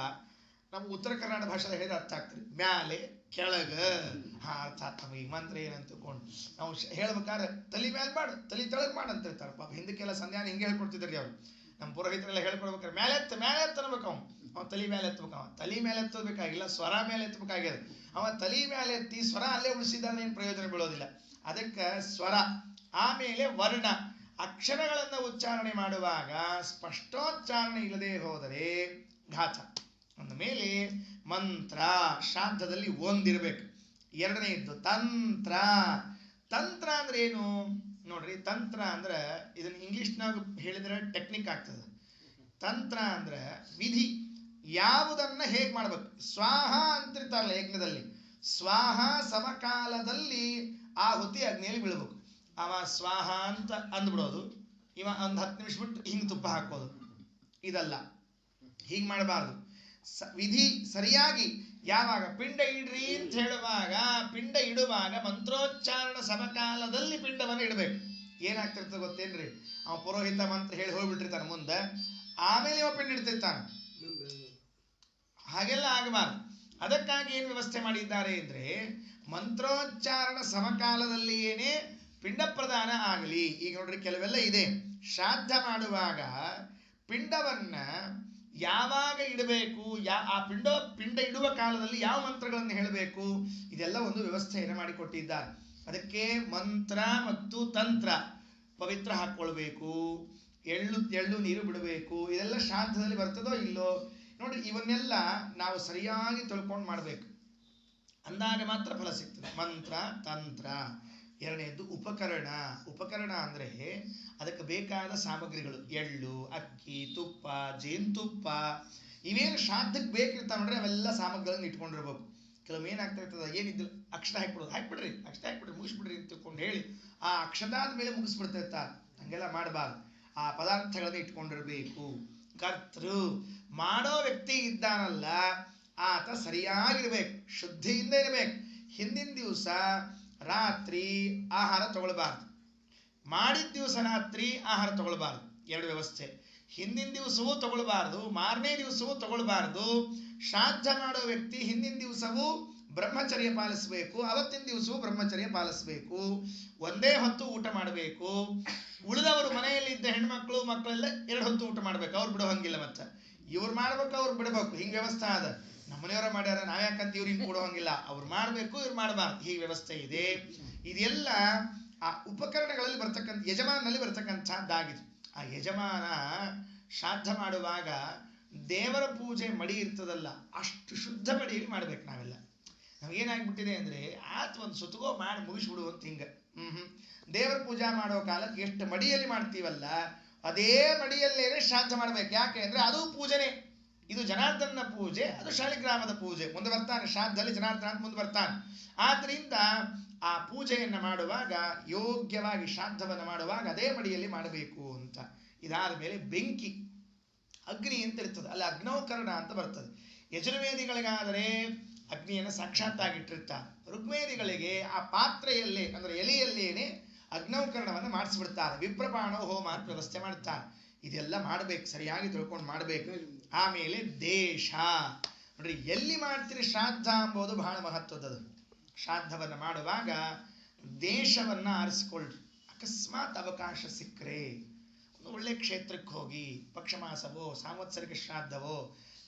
ನಮ್ಮ ಉತ್ತರ ಕರ್ನಾಟಕ ಭಾಷೆದಾಗ ಹೇಳಿದ್ರೆ ಅರ್ಥ ಆಗ್ತದೆ. ಮ್ಯಾಲೆ ಕೆಳಗ, ಅರ್ಥ ಆಗ್ತದೆ. ಈ ಮಂತ್ರ ಏನಂತ ತಿಳ್ಕೊಂಡು ನಾವು ಹೇಳ್ಬೇಕಾದ್ರೆ ತಲೆ ಮ್ಯಾಲೆ ಮಾಡು, ತಲೆ ತೆಳಗ್ ಮಾಡು ಅಂತ ಹೇಳ್ತಾರೆ. ಪಾಪ ಹಿಂದಕ್ಕೆಲ್ಲ ಸಂಧ್ಯಾನ ಹಿಂಗೆ ಹೇಳ್ಕೊಡ್ತಿದ್ರಿ ಅವ್ರು. ನಮ್ಮ ಪುರೋಹಿತರೆಲ್ಲ ಹೇಳ್ಕೊಡ್ಬೇಕಾದ್ರೆ ಮ್ಯಾಲೆ ಎತ್ತಬೇಕು. ಅವ್ನು ತಲೆ ಮೇಲೆ ಎತ್ತಬೇಕು. ತಲೆ ಮೇಲೆ ಎತ್ತಬೇಕಾಗಿಲ್ಲ, ಸ್ವರ ಮೇಲೆ ಎತ್ತಬೇಕಾಗ್ಯದ. ಅವ ತಲೆ ಮೇಲೆ ಎತ್ತಿ ಸ್ವರ ಅಲ್ಲೇ ಉಳಿಸಿದಾಗ ಏನು ಪ್ರಯೋಜನ ಬೀಳೋದಿಲ್ಲ. ಅದಕ್ಕೆ ಸ್ವರ, ಆಮೇಲೆ ವರ್ಣ. ಅಕ್ಷರಗಳನ್ನು ಉಚ್ಚಾರಣೆ ಮಾಡುವಾಗ ಸ್ಪಷ್ಟೋಚ್ಚಾರಣೆ ಇಲ್ಲದೆ ಹೋದರೆ ಘಾತ. ಅಂದ ಮೇಲೆ ಮಂತ್ರ ಶ್ರಾದ್ದದಲ್ಲಿ ಒಂದಿರಬೇಕು. ಎರಡನೆಯದ್ದು ತಂತ್ರ. ತಂತ್ರ ಅಂದ್ರೆ ಏನು ನೋಡ್ರಿ, ತಂತ್ರ ಅಂದ್ರೆ ಇದನ್ನ ಇಂಗ್ಲಿಷ್ನಾಗ ಹೇಳಿದ್ರೆ ಟೆಕ್ನಿಕ್ ಆಗ್ತದೆ. ತಂತ್ರ ಅಂದ್ರೆ ವಿಧಿ, ಯಾವುದನ್ನ ಹೇಗೆ ಮಾಡ್ಬೇಕು. ಸ್ವಾಹ ಅಂತಿರ್ತಾರಲ್ಲ ಯಜ್ಞದಲ್ಲಿ, ಸ್ವಾಹ ಸಮಕಾಲದಲ್ಲಿ ಆಹುತಿ ಅಗ್ನಿಯಲ್ಲಿ ಬೀಳ್ಬೇಕು. ಅವ ಸ್ವಾಹ ಅಂತ ಅಂದ್ಬಿಡೋದು, ಇವ ಒಂದು 10 ನಿಮಿಷ ಬಿಟ್ಟು ಹಿಂಗೆ ತುಪ್ಪ ಹಾಕೋದು, ಇದಲ್ಲ. ಹೀಗೆ ಮಾಡಬಾರ್ದು. ವಿಧಿ ಸರಿಯಾಗಿ ಯಾವಾಗ ಪಿಂಡ ಇಡ್ರಿ ಅಂತ ಹೇಳುವಾಗ, ಪಿಂಡ ಇಡುವಾಗ ಮಂತ್ರೋಚ್ಚಾರಣ ಸಮಕಾಲದಲ್ಲಿ ಪಿಂಡವನ್ನು ಇಡಬೇಕು. ಏನಾಗ್ತಿರ್ತದೆ ಗೊತ್ತೇನ್ರಿ, ಅವ ಪುರೋಹಿತ ಮಂತ್ರ ಹೇಳಿ ಹೋಗ್ಬಿಟ್ಟಿರ್ತಾನೆ ಮುಂದೆ, ಆಮೇಲೆ ಇವ ಪಿಂಡ ಇಡ್ತಿರ್ತಾನೆ. ಹಾಗೆಲ್ಲ ಆಗಬಾರ್ದು. ಅದಕ್ಕಾಗಿ ಏನು ವ್ಯವಸ್ಥೆ ಮಾಡಿದ್ದಾರೆ ಅಂದ್ರೆ, ಮಂತ್ರೋಚ್ಚಾರಣ ಸಮಕಾಲದಲ್ಲಿಯೇನೆ ಪಿಂಡ ಪ್ರದಾನ ಆಗಲಿ. ಈಗ ನೋಡ್ರಿ ಕೆಲವೆಲ್ಲ ಇದೆ. ಶ್ರಾದ್ದ ಮಾಡುವಾಗ ಪಿಂಡವನ್ನ ಯಾವಾಗ ಇಡಬೇಕು, ಆ ಪಿಂಡ ಇಡುವ ಕಾಲದಲ್ಲಿ ಯಾವ ಮಂತ್ರಗಳನ್ನು ಹೇಳಬೇಕು, ಇದೆಲ್ಲ ಒಂದು ವ್ಯವಸ್ಥೆಯನ್ನು ಮಾಡಿಕೊಟ್ಟಿದ್ದಾರೆ. ಅದಕ್ಕೆ ಮಂತ್ರ ಮತ್ತು ತಂತ್ರ. ಪವಿತ್ರ ಹಾಕ್ಕೊಳ್ಬೇಕು, ಎಳ್ಳು ನೀರು ಬಿಡಬೇಕು, ಇದೆಲ್ಲ ಶ್ರಾದ್ದದಲ್ಲಿ ಬರ್ತದೋ ಇಲ್ಲೋ ನೋಡ್ರಿ. ಇವನ್ನೆಲ್ಲ ನಾವು ಸರಿಯಾಗಿ ತಿಳ್ಕೊಂಡು ಮಾಡಬೇಕು, ಅಂದಾಗ ಮಾತ್ರ ಫಲ ಸಿಗ್ತದೆ. ಮಂತ್ರ ತಂತ್ರ. ಎರಡನೇದ್ದು ಉಪಕರಣ. ಉಪಕರಣ ಅಂದ್ರೆ ಅದಕ್ಕೆ ಬೇಕಾದ ಸಾಮಗ್ರಿಗಳು, ಎಳ್ಳು, ಅಕ್ಕಿ, ತುಪ್ಪ, ಜೇನುತುಪ್ಪ, ಇವೇನು ಶ್ರಾದ್ದಕ್ಕೆ ಬೇಕಿರ್ತಾವ ನೋಡ್ರಿ, ಅವೆಲ್ಲ ಸಾಮಗ್ರಿಗಳನ್ನು ಇಟ್ಕೊಂಡಿರ್ಬೇಕು. ಕೆಲವೊಮ್ಮೆ ಏನಾಗ್ತಾ ಇರ್ತದೆ, ಏನಿದ್ದು ಅಕ್ಷರ ಹಾಕ್ಬಿಡ್ರಿ ಮುಗಿಸ್ಬಿಡ್ರಿ ಅಂತ ತಿಳ್ಕೊಂಡು ಹೇಳಿ ಆ ಅಕ್ಷದಾದ ಮೇಲೆ ಮುಗಿಸ್ಬಿಡ್ತಿರ್ತಾರೆ. ಹಂಗೆಲ್ಲ ಮಾಡಬಾರ್ದು. ಆ ಪದಾರ್ಥಗಳನ್ನು ಇಟ್ಕೊಂಡಿರ್ಬೇಕು. ಕರ್ತೃ ಮಾಡೋ ವ್ಯಕ್ತಿ ಇದ್ದಾನಲ್ಲ, ಆತ ಸರಿಯಾಗಿರ್ಬೇಕು, ಶುದ್ಧಿಯಿಂದ ಇರಬೇಕು. ಹಿಂದಿನ ದಿವಸ ರಾತ್ರಿ ಆಹಾರ ತಗೊಳ್ಬಾರ್ದು, ಮಾಡಿದ ದಿವಸ ರಾತ್ರಿ ಆಹಾರ ತಗೊಳ್ಬಾರ್ದು. ಎರಡು ವ್ಯವಸ್ಥೆ. ಹಿಂದಿನ ದಿವಸವೂ ತಗೊಳ್ಬಾರ್ದು, ಮಾರನೇ ದಿವಸವೂ ತಗೊಳ್ಬಾರ್ದು. ಶ್ರಾದ್ದ ಮಾಡೋ ವ್ಯಕ್ತಿ ಹಿಂದಿನ ದಿವಸವೂ ಬ್ರಹ್ಮಚರ್ಯ ಪಾಲಿಸಬೇಕು, ಅವತ್ತಿನ ದಿವಸವೂ ಬ್ರಹ್ಮಚರ್ಯ ಪಾಲಿಸಬೇಕು. ಒಂದೇ ಹೊತ್ತು ಊಟ ಮಾಡಬೇಕು. ಉಳಿದವರು ಮನೆಯಲ್ಲಿದ್ದ ಹೆಣ್ಮಕ್ಳು ಮಕ್ಕಳೆಲ್ಲ 2 ಹೊತ್ತು ಊಟ ಮಾಡ್ಬೇಕು, ಅವ್ರು ಬಿಡೋ ಹಂಗಿಲ್ಲ. ಮತ್ತೆ ಇವ್ರು ಮಾಡ್ಬೇಕು, ಅವ್ರು ಬಿಡಬೇಕು, ಹಿಂಗೆ ವ್ಯವಸ್ಥೆ ಅದ. ನಮ್ಮನೆಯವರ ಮಾಡ್ಯಾರ, ನಾವ್ಯಾಕಂತ ಇವ್ರು ಹಿಂಗೆ ಕೊಡೋ ಹಂಗಿಲ್ಲ. ಅವ್ರು ಮಾಡಬೇಕು, ಇವ್ರು ಮಾಡಬಾರ್ದು, ಹೀಗೆ ವ್ಯವಸ್ಥೆ ಇದೆ. ಇದೆಲ್ಲ ಆ ಉಪಕರಣಗಳಲ್ಲಿ ಬರ್ತಕ್ಕಂಥ, ಯಜಮಾನಲ್ಲಿ ಬರ್ತಕ್ಕಂಥದ್ದಾಗಿದೆ. ಆ ಯಜಮಾನ ಶ್ರಾದ್ದ ಮಾಡುವಾಗ ದೇವರ ಪೂಜೆ ಮಡಿ ಇರ್ತದಲ್ಲ, ಅಷ್ಟು ಶುದ್ಧ ಮಡಿಯಲ್ಲಿ ಮಾಡ್ಬೇಕು. ನಾವೆಲ್ಲ ನಮಗೇನಾಗ್ಬಿಟ್ಟಿದೆ ಅಂದ್ರೆ, ಒಂದು ಸುತ್ತಗೋ ಮಾಡಿ ಮುಗಿಸ್ಬಿಡು ಅಂತ ಹಿಂಗೆ. ದೇವರ ಪೂಜಾ ಮಾಡೋ ಕಾಲಕ್ಕೆ ಎಷ್ಟು ಮಡಿಯಲ್ಲಿ ಮಾಡ್ತೀವಲ್ಲ, ಅದೇ ಮಡಿಯಲ್ಲೇನೆ ಶ್ರಾದ್ದ ಮಾಡ್ಬೇಕು. ಯಾಕೆ ಅಂದ್ರೆ ಅದು ಪೂಜೆನೆ. ಇದು ಜನಾರ್ದನ ಪೂಜೆ, ಅದು ಶಾಲಿಗ್ರಾಮದ ಪೂಜೆ. ಮುಂದೆ ಬರ್ತಾನೆ ಶ್ರಾದ್ದದಲ್ಲಿ ಜನಾರ್ದನ ಅಂತ ಮುಂದೆ ಬರ್ತಾನೆ. ಆದ್ರಿಂದ ಆ ಪೂಜೆಯನ್ನು ಮಾಡುವಾಗ, ಯೋಗ್ಯವಾಗಿ ಶ್ರಾದ್ದವನ್ನು ಮಾಡುವಾಗ ಅದೇ ಮಡಿಯಲ್ಲಿ ಮಾಡಬೇಕು ಅಂತ. ಇದಾದ ಮೇಲೆ ಬೆಂಕಿ, ಅಗ್ನಿ ಅಂತ ಇರ್ತದೆ, ಅಲ್ಲಿ ಅಗ್ನೌಕರಣ ಅಂತ ಬರ್ತದೆ. ಯಜುರ್ವೇದಿಗಳಿಗಾದರೆ ಅಗ್ನಿಯನ್ನು ಸಾಕ್ಷಾತ್ತಾಗಿಟ್ಟಿರ್ತಾರೆ. ಋಗ್ವೇದಿಗಳಿಗೆ ಆ ಪಾತ್ರೆಯಲ್ಲೇ ಅಂದ್ರೆ ಎಲೆಯಲ್ಲೇನೆ ಅಗ್ನೌಕರಣವನ್ನು ಮಾಡಿಸ್ಬಿಡ್ತಾರೆ. ವಿಪ್ರಪಾಣ ಹೋಮ ಅಂತ ವ್ಯವಸ್ಥೆ ಮಾಡ್ತಾರೆ. ಇದೆಲ್ಲ ಮಾಡಬೇಕು, ಸರಿಯಾಗಿ ತಿಳ್ಕೊಂಡು ಮಾಡಬೇಕು. ಆಮೇಲೆ ದೇಶ ನೋಡ್ರಿ, ಎಲ್ಲಿ ಮಾಡ್ತೀರಿ ಶ್ರಾದ್ದ ಎಂಬುದು ಬಹಳ ಮಹತ್ವದದು. ಶ್ರಾದ್ದವನ್ನು ಮಾಡುವಾಗ ದೇಶವನ್ನ ಆರಿಸಿಕೊಳ್ಳ್ರಿ. ಅಕಸ್ಮಾತ್ ಅವಕಾಶ ಸಿಕ್ಕರೆ ಒಂದು ಒಳ್ಳೆ ಕ್ಷೇತ್ರಕ್ಕೆ ಹೋಗಿ, ಪಕ್ಷಮಾಸವೋ ಸಾಂವತ್ಸರಿಕ ಶ್ರಾದ್ದವೋ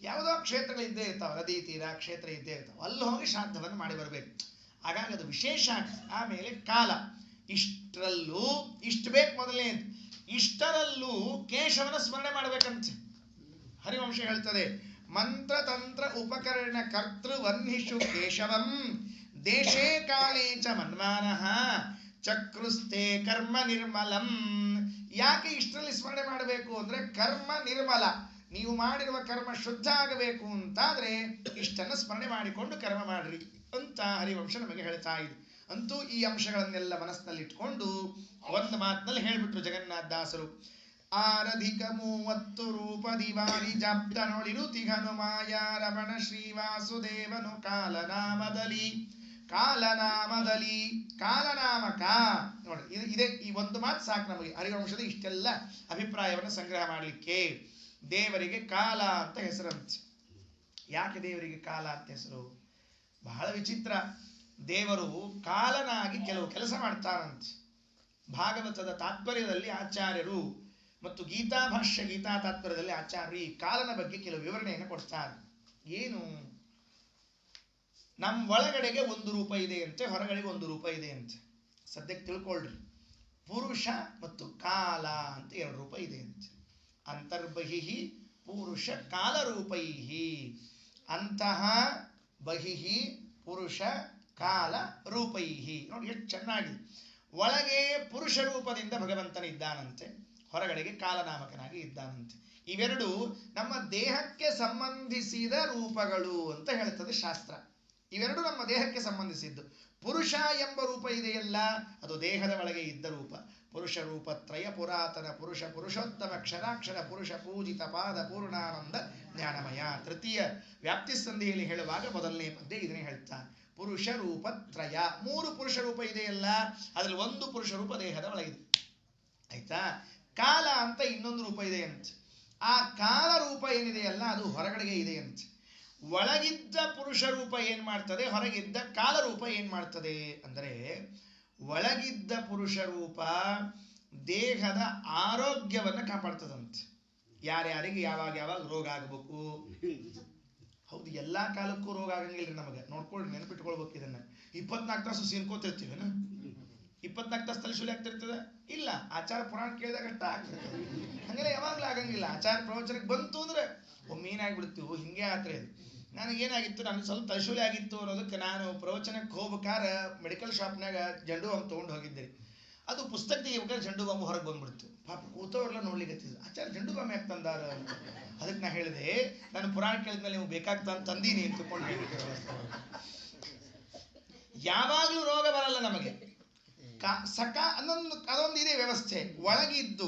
ಯಾವುದೋ ಕ್ಷೇತ್ರಗಳಿದ್ದೇ ಇರ್ತಾವೆ, ನದಿ ತೀರ ಕ್ಷೇತ್ರ ಇದ್ದೇ ಇರ್ತಾವೆ, ಅಲ್ಲಿ ಹೋಗಿ ಶ್ರಾದ್ದವನ್ನು ಮಾಡಿ ಬರಬೇಕು. ಹಾಗಾಗಿ ಅದು ವಿಶೇಷ ಆಗ್ತದೆ. ಆಮೇಲೆ ಕಾಲ, ಇಷ್ಟರಲ್ಲೂ ಇಷ್ಟು ಬೇಕು. ಮೊದಲನೇ ಇಷ್ಟರಲ್ಲೂ ಕೇಶವನ ಸ್ಮರಣೆ ಮಾಡ್ಬೇಕಂತೆ ಹರಿವಂಶ ಹೇಳ್ತದೆ. ಮಂತ್ರ ತಂತ್ರ ಉಪಕರಣ ಕರ್ತೃ ವನ್ನಿಷು ಕೇಶವಂ ದೇಶೇ ಕಾಲೇ ಚ ಮನ್ಮಾನಃ ಚಕ್ರುಸ್ತೆ ಕರ್ಮ ನಿರ್ಮಲಂ. ಯಾಕೆ ಇಷ್ಟರಲ್ಲಿ ಸ್ಮರಣೆ ಮಾಡಬೇಕು ಅಂದ್ರೆ, ಕರ್ಮ ನಿರ್ಮಲ, ನೀವು ಮಾಡಿರುವ ಕರ್ಮ ಶುದ್ಧ ಆಗಬೇಕು ಅಂತಾದ್ರೆ ಇಷ್ಟನ್ನು ಸ್ಮರಣೆ ಮಾಡಿಕೊಂಡು ಕರ್ಮ ಮಾಡ್ರಿ ಅಂತ ಹರಿವಂಶ ನಮಗೆ ಹೇಳ್ತಾ ಇದೆ. ಅಂತೂ ಈ ಅಂಶಗಳನ್ನೆಲ್ಲ ಮನಸ್ಸಿನಲ್ಲಿ ಇಟ್ಕೊಂಡು ಒಂದು ಮಾತಿನಲ್ಲಿ ಹೇಳ್ಬಿಟ್ರು ಜಗನ್ನಾಥದಾಸರು. ಆರಧಿಕ 30 ರೂಪದಿ ವಾರಿ ಜಾಪ್ತನೊಳಿರುತಿಗನು ಮಾಯಾ ರಮಣ ಶ್ರೀವಾಸುದೇವನು ಕಾಲನಾಮದಲ್ಲಿ ಕಾಲನಾಮಕ. ನೋಡಿ, ಇದೆ ಈ ಒಂದು ಮಾತು ಸಾಕು ನಮಗೆ ಹರಿವಂಶದ ಇಷ್ಟೆಲ್ಲ ಅಭಿಪ್ರಾಯವನ್ನು ಸಂಗ್ರಹ ಮಾಡಲಿಕ್ಕೆ. ದೇವರಿಗೆ ಕಾಲ ಅಂತ ಹೆಸರಂತೆ. ಯಾಕೆ ದೇವರಿಗೆ ಕಾಲ ಅಂತ ಹೆಸರು? ಬಹಳ ವಿಚಿತ್ರ. ದೇವರು ಕಾಲನಾಗಿ ಕೆಲವು ಕೆಲಸ ಮಾಡ್ತಾರಂತೆ. ಭಾಗವತದ ತಾತ್ಪರ್ಯದಲ್ಲಿ ಆಚಾರ್ಯರು ಮತ್ತು ಗೀತಾ ತಾತ್ಪರ್ಯದಲ್ಲಿ ಆಚಾರ್ಯರು ಈ ಕಾಲನ ಬಗ್ಗೆ ಕೆಲವು ವಿವರಣೆಯನ್ನು ಕೊಡ್ತಾರೆ. ಏನು? ನಮ್ಮ ಒಳಗಡೆಗೆ ಒಂದು ರೂಪ ಇದೆ ಅಂತೆ, ಹೊರಗಡೆಗೆ ಒಂದು ರೂಪ ಇದೆ ಅಂತೆ. ಸದ್ಯಕ್ಕೆ ತಿಳ್ಕೊಳ್ರಿ. ಪುರುಷ ಮತ್ತು ಕಾಲ ಅಂತ ಎರಡು ರೂಪ ಇದೆ ಅಂತ. ಅಂತರ್ಬಹಿಹಿ ಪುರುಷ ಕಾಲರೂಪೈಹಿ. ಅಂತಹ ಬಹಿಹಿ ಪುರುಷ ಕಾಲ ರೂಪೈಹಿ. ನೋಡಿ ಎಷ್ಟು ಚೆನ್ನಾಗಿದೆ. ಒಳಗೆ ಪುರುಷ ರೂಪದಿಂದ ಭಗವಂತನಿದ್ದಾನಂತೆ, ಹೊರಗಡೆಗೆ ಕಾಲನಾಮಕನಾಗಿ ಇದ್ದಾನಂತೆ. ಇವೆರಡು ನಮ್ಮ ದೇಹಕ್ಕೆ ಸಂಬಂಧಿಸಿದ ರೂಪಗಳು ಅಂತ ಹೇಳ್ತದೆ ಶಾಸ್ತ್ರ. ಇವೆರಡು ನಮ್ಮ ದೇಹಕ್ಕೆ ಸಂಬಂಧಿಸಿದ್ದು. ಪುರುಷ ಎಂಬ ರೂಪ ಇದೆಯಲ್ಲ, ಅದು ದೇಹದ ಒಳಗೆ ಇದ್ದ ರೂಪ. ಪುರುಷ ರೂಪತ್ರಯ ಪುರಾತನ ಪುರುಷ ಪುರುಷೋತ್ತಮ ಕ್ಷರಾಕ್ಷರ ಪುರುಷ ಪೂಜಿತ ಪಾದ ಪೂರ್ಣಾನಂದ ಜ್ಞಾನಮಯ. ತೃತೀಯ ವ್ಯಾಪ್ತಿ ಸಂಧಿಯಲ್ಲಿ ಹೇಳುವಾಗ ಮೊದಲನೇ ಪದ್ಯ ಇದನ್ನೇ ಹೇಳ್ತಾನೆ. ಪುರುಷ ರೂಪತ್ರಯ, ಮೂರು ಪುರುಷ ರೂಪ ಇದೆಯಲ್ಲ, ಅದರಲ್ಲಿ ಒಂದು ಪುರುಷ ರೂಪ ದೇಹದ ಒಳಗಿದೆ. ಆಯ್ತಾ? ಕಾಲ ಅಂತ ಇನ್ನೊಂದು ರೂಪ ಇದೆ ಅಂತ. ಆ ಕಾಲ ರೂಪ ಏನಿದೆಯಲ್ಲ ಅದು ಹೊರಗಡೆಗೆ ಇದೆ ಅಂತ. ಒಳಗಿದ್ದ ಪುರುಷ ರೂಪ ಏನ್ ಮಾಡ್ತದೆ, ಹೊರಗಿದ್ದ ಕಾಲ ರೂಪ ಏನ್ ಮಾಡ್ತದೆ ಅಂದರೆ, ಒಳಗಿದ್ದ ಪುರುಷ ರೂಪ ದೇಹದ ಆರೋಗ್ಯವನ್ನ ಕಾಪಾಡ್ತದಂತೆ. ಯಾರ್ಯಾರಿಗೆ ಯಾವಾಗ ಯಾವಾಗ ರೋಗ ಆಗಬೇಕು. ಹೌದು, ಎಲ್ಲಾ ಕಾಲಕ್ಕೂ ರೋಗ ಆಗಂಗಿಲ್ರಿ ನಮಗೆ. ನೋಡ್ಕೊಳ್ರಿ, ನೆನಪಿಟ್ಕೊಳ್ಬೇಕು ಇದನ್ನ. 24 ತಾಸು ಸೀನ್ಕೋತಿರ್ತೀವಿ. 24 ತಾಸು ತಲೆ ಶೂಲಿ ಆಗ್ತಿರ್ತದೆ ಇಲ್ಲ. ಆಚಾರ ಪುರಾಣ ಕೇಳಿದಾಗ ಅಷ್ಟ ಆಗ್ತದೆ. ಹಂಗೆಲ್ಲ ಯಾವಾಗ್ಲೂ ಆಗಂಗಿಲ್ಲ. ಆಚಾರ ಪ್ರವಚನಕ್ಕೆ ಬಂತು ಅಂದ್ರೆ ಒಮ್ಮೀನಾಗ್ಬಿಡ್ತೀವಿ. ಹಿಂಗೆ ಆತ್ರೆ ಇದು. ನನಗೇನಾಗಿತ್ತು, ನನಗೆ ಸ್ವಲ್ಪ ತಲೆಶೂಲಿ ಆಗಿತ್ತು ಅನ್ನೋದಕ್ಕೆ ನಾನು ಪ್ರವಚನಕ್ಕೆ ಹೋಗ್ಬೇಕಾದ್ರೆ ಮೆಡಿಕಲ್ ಶಾಪ್ನಾಗ ಜಂಡು ಬಾಂಬ್ ತೊಗೊಂಡು ಹೋಗಿದ್ದೆ. ಅದು ಪುಸ್ತಕ ತೆಗಿಬೇಕಾದ್ರೆ ಜಂಡು ಬಾಂಬ್ ಹೊರಗೆ ಬಂದ್ಬಿಡ್ತು. ಪಾಪ ಕೂತವ್ರೆಲ್ಲ ನೋಡ್ಲಿಕ್ಕೆ ಆಚಾರ ಜಂಡು ಬಾಂಬ್ ಯಾಕೆ ತಂದಾರ. ಅದಕ್ಕೆ ನಾ ಹೇಳಿದೆ, ನಾನು ಪುರಾಣ ಕೇಳಿದ್ಮೇಲೆ ನೀವು ಬೇಕಾಗ್ತಾ ತಂದೀನಿ ಅಂತ ತಿಳ್ಕೊಂಡು ಹೇಳಿದ್ದೆ. ಯಾವಾಗ್ಲೂ ರೋಗ ಬರಲ್ಲ ನಮಗೆ. ಅದೊಂದು ಇದೆ ವ್ಯವಸ್ಥೆ. ಒಳಗಿದ್ದು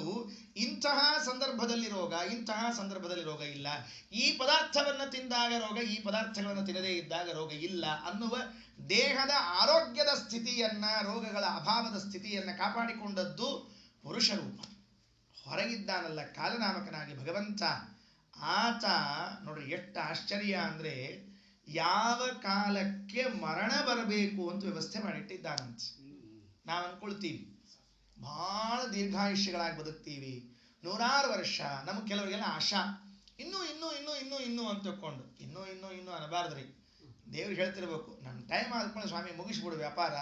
ಇಂತಹ ಸಂದರ್ಭದಲ್ಲಿ ರೋಗ, ಇಂತಹ ಸಂದರ್ಭದಲ್ಲಿ ರೋಗ ಇಲ್ಲ, ಈ ಪದಾರ್ಥವನ್ನು ತಿಂದಾಗ ರೋಗ, ಈ ಪದಾರ್ಥಗಳನ್ನು ತಿನ್ನದೇ ಇದ್ದಾಗ ರೋಗ ಇಲ್ಲ ಅನ್ನುವ ದೇಹದ ಆರೋಗ್ಯದ ಸ್ಥಿತಿಯನ್ನ, ರೋಗಗಳ ಅಭಾವದ ಸ್ಥಿತಿಯನ್ನ ಕಾಪಾಡಿಕೊಂಡದ್ದು ಪುರುಷ ರೂಪ. ಹೊರಗಿದ್ದಾನಲ್ಲ ಕಾಲನಾಮಕನಾಗಿ ಭಗವಂತ, ಆತ ನೋಡ್ರಿ ಎಷ್ಟು ಆಶ್ಚರ್ಯ ಅಂದ್ರೆ, ಯಾವ ಕಾಲಕ್ಕೆ ಮರಣ ಬರಬೇಕು ಅಂತ ವ್ಯವಸ್ಥೆ ಮಾಡಿಟ್ಟಿದ್ದಾನಂತ. ನಾವು ಅನ್ಕೊಳ್ತೀವಿ ಬಹಳ ದೀರ್ಘಾಯುಷ್ಯಗಳಾಗಿ ಬದುಕ್ತೀವಿ, 100 ವರ್ಷ. ನಮ್ಗೆ ಕೆಲವರಿಗೆಲ್ಲ ಆಶಾ, ಇನ್ನೂ ಇನ್ನೂ ಇನ್ನೂ ಇನ್ನೂ ಇನ್ನೂ ಅಂತ ತಿಳ್ಕೊಂಡು ಇನ್ನೂ ಇನ್ನೂ ಇನ್ನೂ ಅನ್ನಬಾರ್ದ್ರಿ. ದೇವ್ರು ಹೇಳ್ತಿರ್ಬೇಕು, ನಮ್ಮ ಟೈಮ್ ಆದ್ಕೊಂಡು ಸ್ವಾಮಿ ಮುಗಿಸ್ಬಿಡು ವ್ಯಾಪಾರ.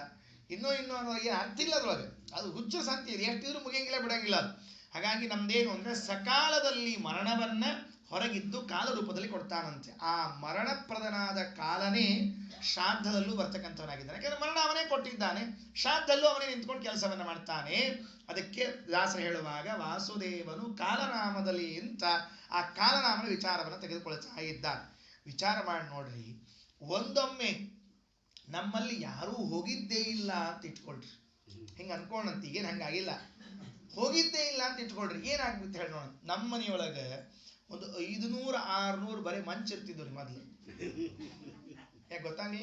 ಇನ್ನೂ ಇನ್ನೂ ಅನ್ನೋ ಏನು ಅರ್ಥ ಇಲ್ಲ ಅದ್ರೊಳಗೆ. ಅದು ಹುಚ್ಚು ಸಂತಿ ಇದೆ, ಎಷ್ಟಿದ್ರು ಮುಗಿಯಂಗಿಲ್ಲ ಬಿಡಂಗಿಲ್ಲ ಅದು. ಹಾಗಾಗಿ ನಮ್ದೇನು ಅಂದ್ರೆ, ಸಕಾಲದಲ್ಲಿ ಮರಣವನ್ನ ಹೊರಗಿದ್ದು ಕಾಲ ರೂಪದಲ್ಲಿ ಕೊಡ್ತಾನಂತೆ. ಆ ಮರಣಪ್ರದನಾದ ಕಾಲನೇ ಶ್ರಾದ್ದದಲ್ಲೂ ಬರ್ತಕ್ಕಂಥವನಾಗಿದ್ದಾನೆ. ಯಾಕಂದ್ರೆ ಮರಣ ಅವನೇ ಕೊಟ್ಟಿದ್ದಾನೆ, ಶ್ರಾದ್ದಲ್ಲೂ ಅವನೇ ನಿಂತ್ಕೊಂಡು ಕೆಲಸವನ್ನ ಮಾಡ್ತಾನೆ. ಅದಕ್ಕೆ ದಾಸರು ಹೇಳುವಾಗ ವಾಸುದೇವನು ಕಾಲನಾಮದಲ್ಲಿ ಅಂತ ಆ ಕಾಲನಾಮದ ವಿಚಾರವನ್ನು ತೆಗೆದುಕೊಳ್ತಾ ಇದ್ದಾನೆ. ವಿಚಾರ ಮಾಡಿ ನೋಡ್ರಿ, ಒಂದೊಮ್ಮೆ ನಮ್ಮಲ್ಲಿ ಯಾರೂ ಹೋಗಿದ್ದೇ ಇಲ್ಲ ಅಂತ ಇಟ್ಕೊಳ್ರಿ. ಹಿಂಗೆ ಅನ್ಕೊಂಡಂತ ಈಗೇನು ಹಂಗಾಗಿಲ್ಲ, ಹೋಗಿದ್ದೇ ಇಲ್ಲ ಅಂತ ಇಟ್ಕೊಳ್ರಿ. ಏನಾಗ್ಬಿಟ್ಟು ಹೇಳಿ ನೋಡ, ನಮ್ಮ ಮನೆಯೊಳಗೆ ಒಂದು 500-600 ಬರೀ ಮಂಚ ಇರ್ತಿದ್ವು ರೀ ಮೊದ್ಲು. ಯಾಕೆ ಗೊತ್ತಾ? ನೀ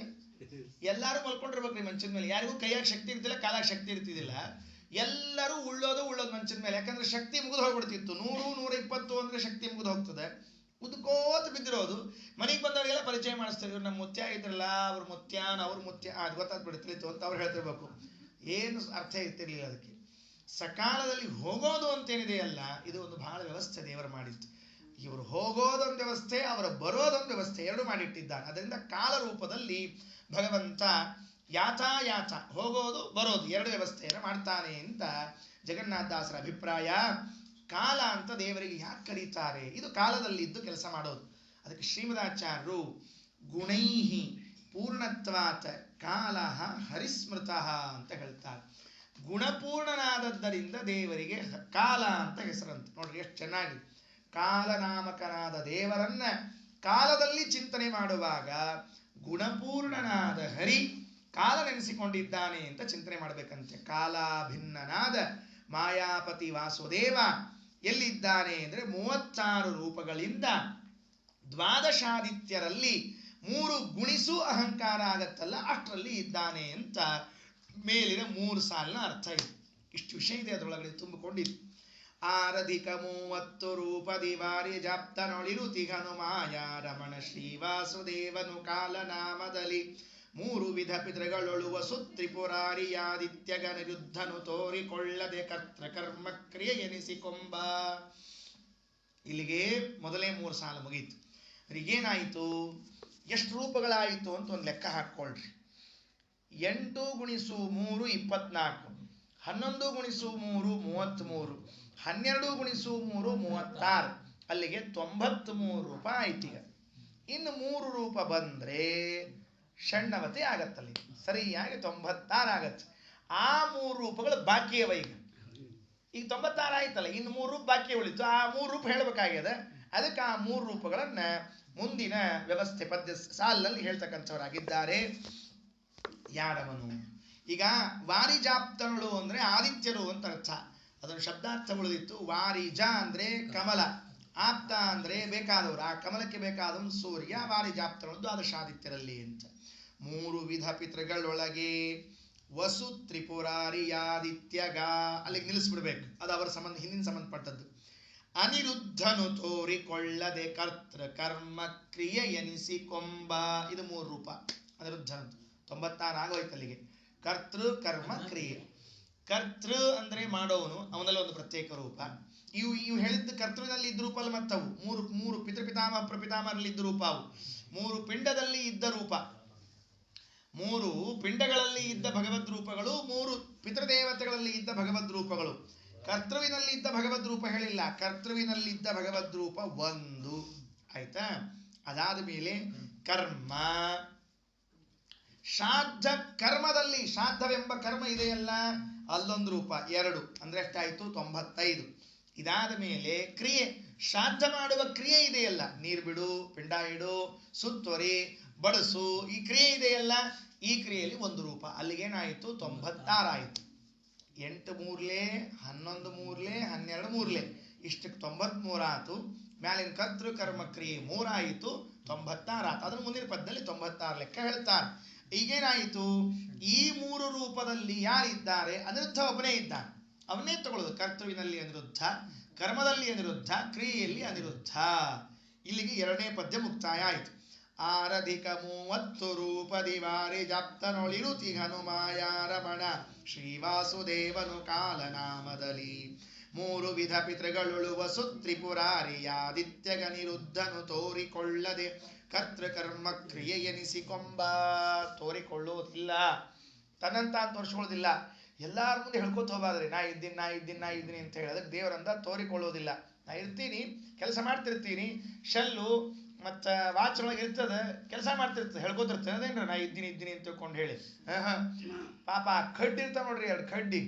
ಎಲ್ಲಾರು ಮಲ್ಕೊಂಡಿರ್ಬೇಕ್ರಿ ಮಂಚದ ಮೇಲೆ. ಯಾರಿಗೂ ಕೈಯಾಗ ಶಕ್ತಿ ಇರ್ತಿಲ್ಲ, ಕಾಲಾಗ ಶಕ್ತಿ ಇರ್ತಿದ್ದಿಲ್ಲ. ಎಲ್ಲರೂ ಉಳ್ಳೋದು ಮಂಚದ ಮೇಲೆ. ಯಾಕಂದ್ರೆ ಶಕ್ತಿ ಮುಗಿದು ಹೋಗ್ಬಿಡ್ತಿತ್ತು. 100-120 ಅಂದ್ರೆ ಶಕ್ತಿ ಮುಗಿದು ಹೋಗ್ತದೆ. ಉದ್ಕೋತ ಬಿದ್ದಿರೋದು. ಮನೆಗೆ ಬಂದವರಿಗೆಲ್ಲ ಪರಿಚಯ ಮಾಡಿಸ್ತಾರೆ. ಇವ್ರು ನಮ್ಮ ಮುತ್ಯ ಇದ್ರಲ್ಲ, ಅವ್ರ ಮುತ್ಯಾನ ಅವ್ರ ಮುತ್ಯ, ಅದು ಗೊತ್ತಾಗ್ಬಿಡ್ತಿತ್ತು ಅಂತ ಅವ್ರು ಹೇಳ್ತಿರ್ಬೇಕು. ಏನು ಅರ್ಥ ಇರ್ತಿರ್ಲಿಲ್ಲ ಅದಕ್ಕೆ. ಸಕಾಲದಲ್ಲಿ ಹೋಗೋದು ಅಂತೇನಿದೆಯಲ್ಲ, ಇದು ಒಂದು ಬಹಳ ವ್ಯವಸ್ಥೆ ದೇವರು ಮಾಡಿತ್ತು. ಇವರು ಹೋಗೋದೊಂದು ವ್ಯವಸ್ಥೆ, ಅವರ ಬರೋದೊಂದು ವ್ಯವಸ್ಥೆ, ಎರಡು ಮಾಡಿಟ್ಟಿದ್ದಾನೆ. ಅದರಿಂದ ಕಾಲ ರೂಪದಲ್ಲಿ ಭಗವಂತ ಯಾತಾಯಾತ, ಹೋಗೋದು ಬರೋದು ಎರಡು ವ್ಯವಸ್ಥೆಯನ್ನು ಮಾಡ್ತಾನೆ ಅಂತ ಜಗನ್ನಾಥದಾಸರ ಅಭಿಪ್ರಾಯ. ಕಾಲ ಅಂತ ದೇವರಿಗೆ ಯಾಕೆ ಕರೀತಾರೆ? ಇದು ಕಾಲದಲ್ಲಿದ್ದು ಕೆಲಸ ಮಾಡೋದು. ಅದಕ್ಕೆ ಶ್ರೀಮದಾಚಾರ್ಯರು ಗುಣೈಹಿ ಪೂರ್ಣತ್ವಾತ ಕಾಲ ಹರಿಸ್ಮೃತಃ ಅಂತ ಹೇಳ್ತಾರೆ. ಗುಣಪೂರ್ಣನಾದದ್ದರಿಂದ ದೇವರಿಗೆ ಕಾಲ ಅಂತ ಹೆಸರಂತೆ. ನೋಡ್ರಿ ಎಷ್ಟು ಚೆನ್ನಾಗಿ. ಕಾಲನಾಮಕನಾದ ದೇವರನ್ನ ಕಾಲದಲ್ಲಿ ಚಿಂತನೆ ಮಾಡುವಾಗ ಗುಣಪೂರ್ಣನಾದ ಹರಿ ಕಾಲನೆನಿಸಿಕೊಂಡಿದ್ದಾನೆ ಅಂತ ಚಿಂತನೆ ಮಾಡಬೇಕಂತೆ. ಕಾಲಾಭಿನ್ನನಾದ ಮಾಯಾಪತಿ ವಾಸುದೇವ ಎಲ್ಲಿದ್ದಾನೆ ಅಂದ್ರೆ 36 ರೂಪಗಳಿಂದ ದ್ವಾದಶಾದಿತ್ಯರಲ್ಲಿ 3 ಗುಣಿಸು ಅಹಂಕಾರ ಆಗತ್ತಲ್ಲ, ಅಷ್ಟರಲ್ಲಿ ಇದ್ದಾನೆ ಅಂತ ಮೇಲಿನ 3 ಸಾಲಿನ ಅರ್ಥ ಇದೆ. ಇಷ್ಟು ವಿಷಯ ಇದೆ ಅದರೊಳಗಡೆ ತುಂಬಿಕೊಂಡಿದೆ. ಆರಧಿಕ 30 ರೂಪದಿ ವಾರಿ ಜಾಪ್ತನೊಳಿರುತಿಗನು ಮಾಯಾ ರಮಣ ಶ್ರೀವಾಸುದೇವನು ಕಾಲನಾಮದಲ್ಲಿ 3 ವಿಧ ಪಿತೃಗಳೊಳುವ ಸುತ್ರಿಪುರಾರಿಯಾದಿತ್ಯಗ ನಿರುದ್ಧನು ತೋರಿಕೊಳ್ಳದೆ ಕರ್ತ ಕರ್ಮ ಕ್ರಿಯೆ ಎನಿಸಿಕೊಂಬ. ಇಲ್ಲಿಗೆ ಮೊದಲೇ 3 ಸಾಲ ಮುಗೀತು. ಈಗೇನಾಯಿತು, ಎಷ್ಟು ರೂಪಗಳಾಯಿತು ಅಂತ ಒಂದು ಲೆಕ್ಕ ಹಾಕ್ಕೊಳ್ರಿ. 8 ಗುಣಿಸು 3 24, 11 ಗುಣಿಸು 3 33, 12 ಗುಣಿಸು 3 36, ಅಲ್ಲಿಗೆ 93 ರೂಪ ಆಯ್ತು. ಈಗ ಇನ್ನು 3 ರೂಪ ಬಂದ್ರೆ ಷಣ್ಣವತಿ ಆಗತ್ತಲ್ಲಿ, ಸರಿಯಾಗಿ 96 ಆಗತ್ತೆ. ಆ 3 ರೂಪಗಳು ಬಾಕಿ ಅವ. ಈಗ 96 ಆಯ್ತಲ್ಲ, ಇನ್ನು 3 ರೂಪ ಬಾಕಿ ಉಳಿತು. ಆ 3 ರೂಪ ಹೇಳಬೇಕಾಗ್ಯದ. ಅದಕ್ಕೆ ಆ 3 ರೂಪಗಳನ್ನ ಮುಂದಿನ ವ್ಯವಸ್ಥೆ ಪದ್ಯ ಸಾಲಿನಲ್ಲಿ ಹೇಳ್ತಕ್ಕಂಥವರಾಗಿದ್ದಾರೆ ಯಾಡವನು. ಈಗ ವಾರಿಜಾಪ್ತಗಳು ಅಂದ್ರೆ ಆದಿತ್ಯರು ಅಂತ ಅರ್ಥ. ಅದನ್ನು ಶಬ್ದಾರ್ಥ ಉಳಿದಿತ್ತು. ವಾರಿಜ ಅಂದ್ರೆ ಕಮಲ, ಆಪ್ತ ಅಂದ್ರೆ ಬೇಕಾದವರು, ಆ ಕಮಲಕ್ಕೆ ಬೇಕಾದವನು ಸೂರ್ಯ. ವಾರಿಜಾಪ್ತಗಳು ದ್ವಾದಶಾದಿತ್ಯರಲ್ಲಿ ಅಂತ. 3 ವಿಧ ಪಿತೃಗಳೊಳಗೆ ವಸು ತ್ರಿಪುರಾರಿಯಾದಿತ್ಯಗ, ಅಲ್ಲಿಗೆ ನಿಲ್ಲಿಸ್ಬಿಡ್ಬೇಕು, ಅದು ಅವರ ಸಂಬಂಧ ಹಿಂದಿನ ಸಂಬಂಧಪಟ್ಟದ್ದು. ಅನಿರುದ್ಧನು ತೋರಿಕೊಳ್ಳದೆ ಕರ್ತೃ ಕರ್ಮ ಕ್ರಿಯೆ ಎನಿಸಿಕೊಂಬ, ಇದು 3 ರೂಪ ಅನಿರುದ್ಧನಂತು. 96 ಆಗೋಯ್ತು ಅಲ್ಲಿಗೆ. ಕರ್ತೃ ಕರ್ಮ ಕ್ರಿಯೆ. ಕರ್ತೃ ಅಂದ್ರೆ ಮಾಡೋವನು, ಅವನಲ್ಲಿ ಒಂದು ಪ್ರತ್ಯೇಕ ರೂಪ. ಇವು ಹೇಳಿದ್ದು ಕರ್ತೃವಿನಲ್ಲಿ ಇದ್ದ ರೂಪ ಅಲ್ಲ. ಮತ್ತವು ಮೂರು ಪಿತೃಪಿತಾಮಹ ಪ್ರಪಿತಾಮಹರಲ್ಲಿ ಇದ್ದ ರೂಪ. ಅವು 3 ಪಿಂಡದಲ್ಲಿ ಇದ್ದ ರೂಪ. 3 ಪಿಂಡಗಳಲ್ಲಿ ಇದ್ದ ಭಗವದ್ ರೂಪಗಳು, 3 ಪಿತೃದೇವತೆಗಳಲ್ಲಿ ಇದ್ದ ಭಗವದ್ ರೂಪಗಳು. ಕರ್ತೃವಿನಲ್ಲಿ ಇದ್ದ ಭಗವದ್ ರೂಪ ಹೇಳಿಲ್ಲ, ಕರ್ತೃವಿನಲ್ಲಿದ್ದ ಭಗವದ್ ರೂಪ 1 ಆಯ್ತಾ. ಅದಾದ ಮೇಲೆ ಕರ್ಮ, ಶ್ರಾದ್ದ ಕರ್ಮದಲ್ಲಿ, ಶ್ರಾದ್ದವೆಂಬ ಕರ್ಮ ಇದೆಯಲ್ಲ, ಅಲ್ಲೊಂದು ರೂಪ 2 ಅಂದ್ರೆ ಎಷ್ಟಾಯ್ತು 95. ಇದಾದ ಮೇಲೆ ಕ್ರಿಯೆ, ಶ್ರಾದ್ದ ಮಾಡುವ ಕ್ರಿಯೆ ಇದೆಯಲ್ಲ, ನೀರು ಬಿಡು, ಪಿಂಡ ಇಡು, ಸುತ್ತೊರಿ, ಬಡಸು, ಈ ಕ್ರಿಯೆ ಇದೆಯಲ್ಲ, ಈ ಕ್ರಿಯೆಯಲ್ಲಿ 1 ರೂಪ, ಅಲ್ಲಿಗೇನಾಯಿತು 96 ಆಯಿತು. 8 ಮೂರ್ಲೆ 11 ಮೂರ್ಲೆ 12 ಮೂರ್ಲೆ, ಇಷ್ಟಕ್ಕೆ 93 ಆಯ್ತು. ಮ್ಯಾಲಿನ ಕರ್ತೃ ಕರ್ಮ ಕ್ರಿಯೆ 3 ಆಯಿತು, 96 ಆಯ್ತು. ಅದನ್ನು ಮುಂದಿನ ಪದ್ಯದಲ್ಲಿ 96 ಲೆಕ್ಕ ಹೇಳ್ತಾರೆ. ಈಗೇನಾಯಿತು, ಈ 3 ರೂಪದಲ್ಲಿ ಯಾರಿದ್ದಾರೆ? ಅನಿರುದ್ಧ ಒಬ್ಬನೇ ಇದ್ದಾನೆ, ಅವನ್ನೇ ತಗೊಳ್ಳೋದು. ಕರ್ತೃವಿನಲ್ಲಿ ಅನಿರುದ್ಧ, ಕರ್ಮದಲ್ಲಿ ಅನಿರುದ್ಧ, ಕ್ರಿಯೆಯಲ್ಲಿ ಅನಿರುದ್ಧ. ಇಲ್ಲಿಗೆ 2ನೇ ಪದ್ಯ ಮುಕ್ತಾಯ ಆಯಿತು. ಆರಧಿಕ 30 ರೂಪದಿ ವಾರಿಜಾಪ್ತನೊಳಿರುತಿ ಹನುಮಾಯಾರಮಣ ಶ್ರೀವಾಸುದೇವನು ಕಾಲನಾಮದಲ್ಲಿ. 3 ವಿಧ ಪಿತೃಗಳುಳುವ ಸುತ್ರಿಪುರಾರಿಯಾದಿತ್ಯಗನಿರುದ್ಧನು ತೋರಿಕೊಳ್ಳದೆ ಕರ್ತೃಕರ್ಮ ಕ್ರಿಯೆ ಎನಿಸಿಕೊಂಬ. ತೋರಿಕೊಳ್ಳುವುದಿಲ್ಲ, ತನ್ನಂತ ತೋರಿಸ್ಕೊಳ್ಳೋದಿಲ್ಲ. ಎಲ್ಲಾರ ಮುಂದೆ ಹೇಳ್ಕೊತ ಹೋಗಾದ್ರೆ ನಾ ಇದ್ದೀನಿ ಅಂತ ಹೇಳಿ, ಅದಕ್ಕೆ ದೇವರಂದ ತೋರಿಕೊಳ್ಳೋದಿಲ್ಲ. ನಾ ಇರ್ತೀನಿ, ಕೆಲಸ ಮಾಡ್ತಿರ್ತೀನಿ, ಶೆಲ್ಲು ಮತ್ತು ವಾಚೊಳಗೆ ಇರ್ತದೆ, ಕೆಲಸ ಮಾಡ್ತಿರ್ತದೆ, ಹೇಳ್ಕೊತಿರ್ತದೆ. ಅದೇನ್ರ ನಾ ಇದ್ದೀನಿ ಅಂತ ತಿಳ್ಕೊಂಡು ಹೇಳಿ. ಪಾಪ ಕಡ್ಡಿ ಇರ್ತಾವ ನೋಡ್ರಿ, 2 ಕಡ್ಡಿ,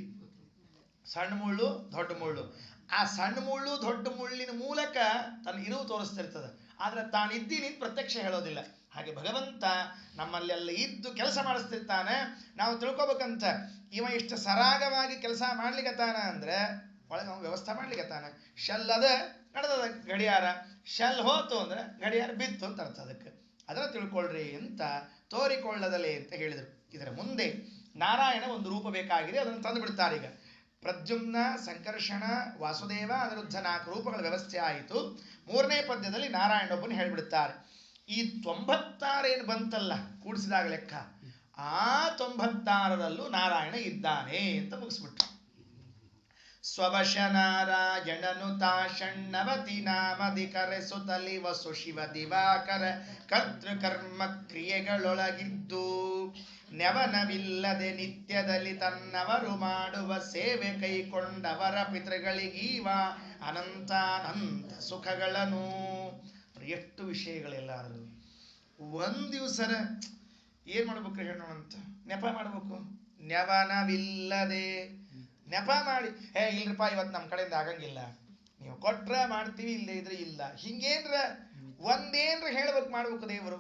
ಸಣ್ಣ ಮುಳ್ಳು ದೊಡ್ಡ ಮುಳ್ಳು. ಆ ಸಣ್ಣ ಮುಳ್ಳು ದೊಡ್ಡ ಮುಳ್ಳಿನ ಮೂಲಕ ತನ್ನ ಇರುವು ತೋರಿಸ್ತಿರ್ತದೆ, ಆದ್ರೆ ತಾನಿದ್ದೀನಿ ಪ್ರತ್ಯಕ್ಷ ಹೇಳೋದಿಲ್ಲ. ಹಾಗೆ ಭಗವಂತ ನಮ್ಮಲ್ಲೆಲ್ಲ ಇದ್ದು ಕೆಲಸ ಮಾಡಿಸ್ತಿರ್ತಾನೆ. ನಾವು ತಿಳ್ಕೊಬೇಕಂತ, ಇವ ಇಷ್ಟು ಸರಾಗವಾಗಿ ಕೆಲಸ ಮಾಡ್ಲಿಕ್ಕತ್ತಾನ ಅಂದ್ರೆ ಒಳಗೆ ನಾವು ವ್ಯವಸ್ಥೆ ಮಾಡ್ಲಿಕ್ಕತ್ತಾನ. ಶೆಲ್ ಅದ ನಡೆದದ ಗಡಿಯಾರ, ಶೆಲ್ ಹೋತು ಅಂದ್ರೆ ಗಡಿಯಾರ ಬಿತ್ತು ಅಂತ ಅರ್ಥ. ಅದಕ್ಕೆ ಅದನ್ನ ತಿಳ್ಕೊಳ್ರಿ ಅಂತ ತೋರಿಕೊಳ್ಳದಲೆ ಅಂತ ಹೇಳಿದರು. ಇದರ ಮುಂದೆ ನಾರಾಯಣ ಒಂದು ರೂಪ ಬೇಕಾಗಿದೆ, ಅದನ್ನು ತಂದು ಬಿಡ್ತಾರೆ. ಈಗ ಪ್ರದ್ಯುಮ್ನ, ಸಂಕರ್ಷಣ, ವಾಸುದೇವ, ಅನಿರುದ್ಧ 4 ರೂಪಗಳ ವ್ಯವಸ್ಥೆ ಆಯಿತು. 3ನೇ ಪದ್ಯದಲ್ಲಿ ನಾರಾಯಣೊಬ್ಬನು ಹೇಳಿಬಿಡುತ್ತಾರೆ. ಈ 96 ಏನು ಬಂತಲ್ಲ ಕೂಡಿಸಿದಾಗ ಲೆಕ್ಕ, ಆ 96ರಲ್ಲೂ ನಾರಾಯಣ ಇದ್ದಾನೆ ಅಂತ ಮುಗಿಸ್ಬಿಟ್ರು. ಸ್ವವಶ ನಾರಾಯಣನು ತಾಷಣ್ಣವತಿ ನಾಮದಿ ಕರೆಸುತ್ತಲಿ ವಸು ಶಿವ ದಿವಾಕರ ಕರ್ತೃಕರ್ಮ ಕ್ರಿಯೆಗಳೊಳಗಿದ್ದು ನೆವನವಿಲ್ಲದೆ ನಿತ್ಯದಲ್ಲಿ ತನ್ನವರು ಮಾಡುವ ಸೇವೆ ಕೈಕೊಂಡವರ ಪಿತೃಗಳಿಗೀವ ಅನಂತಾನಂತ ಸುಖಗಳನ್ನು. ಎಷ್ಟು ವಿಷಯಗಳೆಲ್ಲಾದರೂ ಒಂದು ದಿವಸರ ಏನ್ ಮಾಡ್ಬೇಕು ಹೇಳೋಣಂತ, ನೆಪ ಮಾಡ್ಬೇಕು. ನೆವನವಿಲ್ಲದೆ ನೆಪ ಮಾಡಿ, ಇಲ್ರಪ್ಪ ಇವತ್ತು ನಮ್ಮ ಕಡೆಯಿಂದ ಆಗಂಗಿಲ್ಲ, ನೀವು ಕೊಟ್ರ ಮಾಡ್ತೀವಿ, ಇಲ್ಲೇ ಇದ್ರೆ ಇಲ್ಲ, ಹಿಂಗೇನ್ರ ಒಂದೇನ್ರ ಹೇಳ್ಬೇಕು ಮಾಡ್ಬೇಕು ದೇವರು.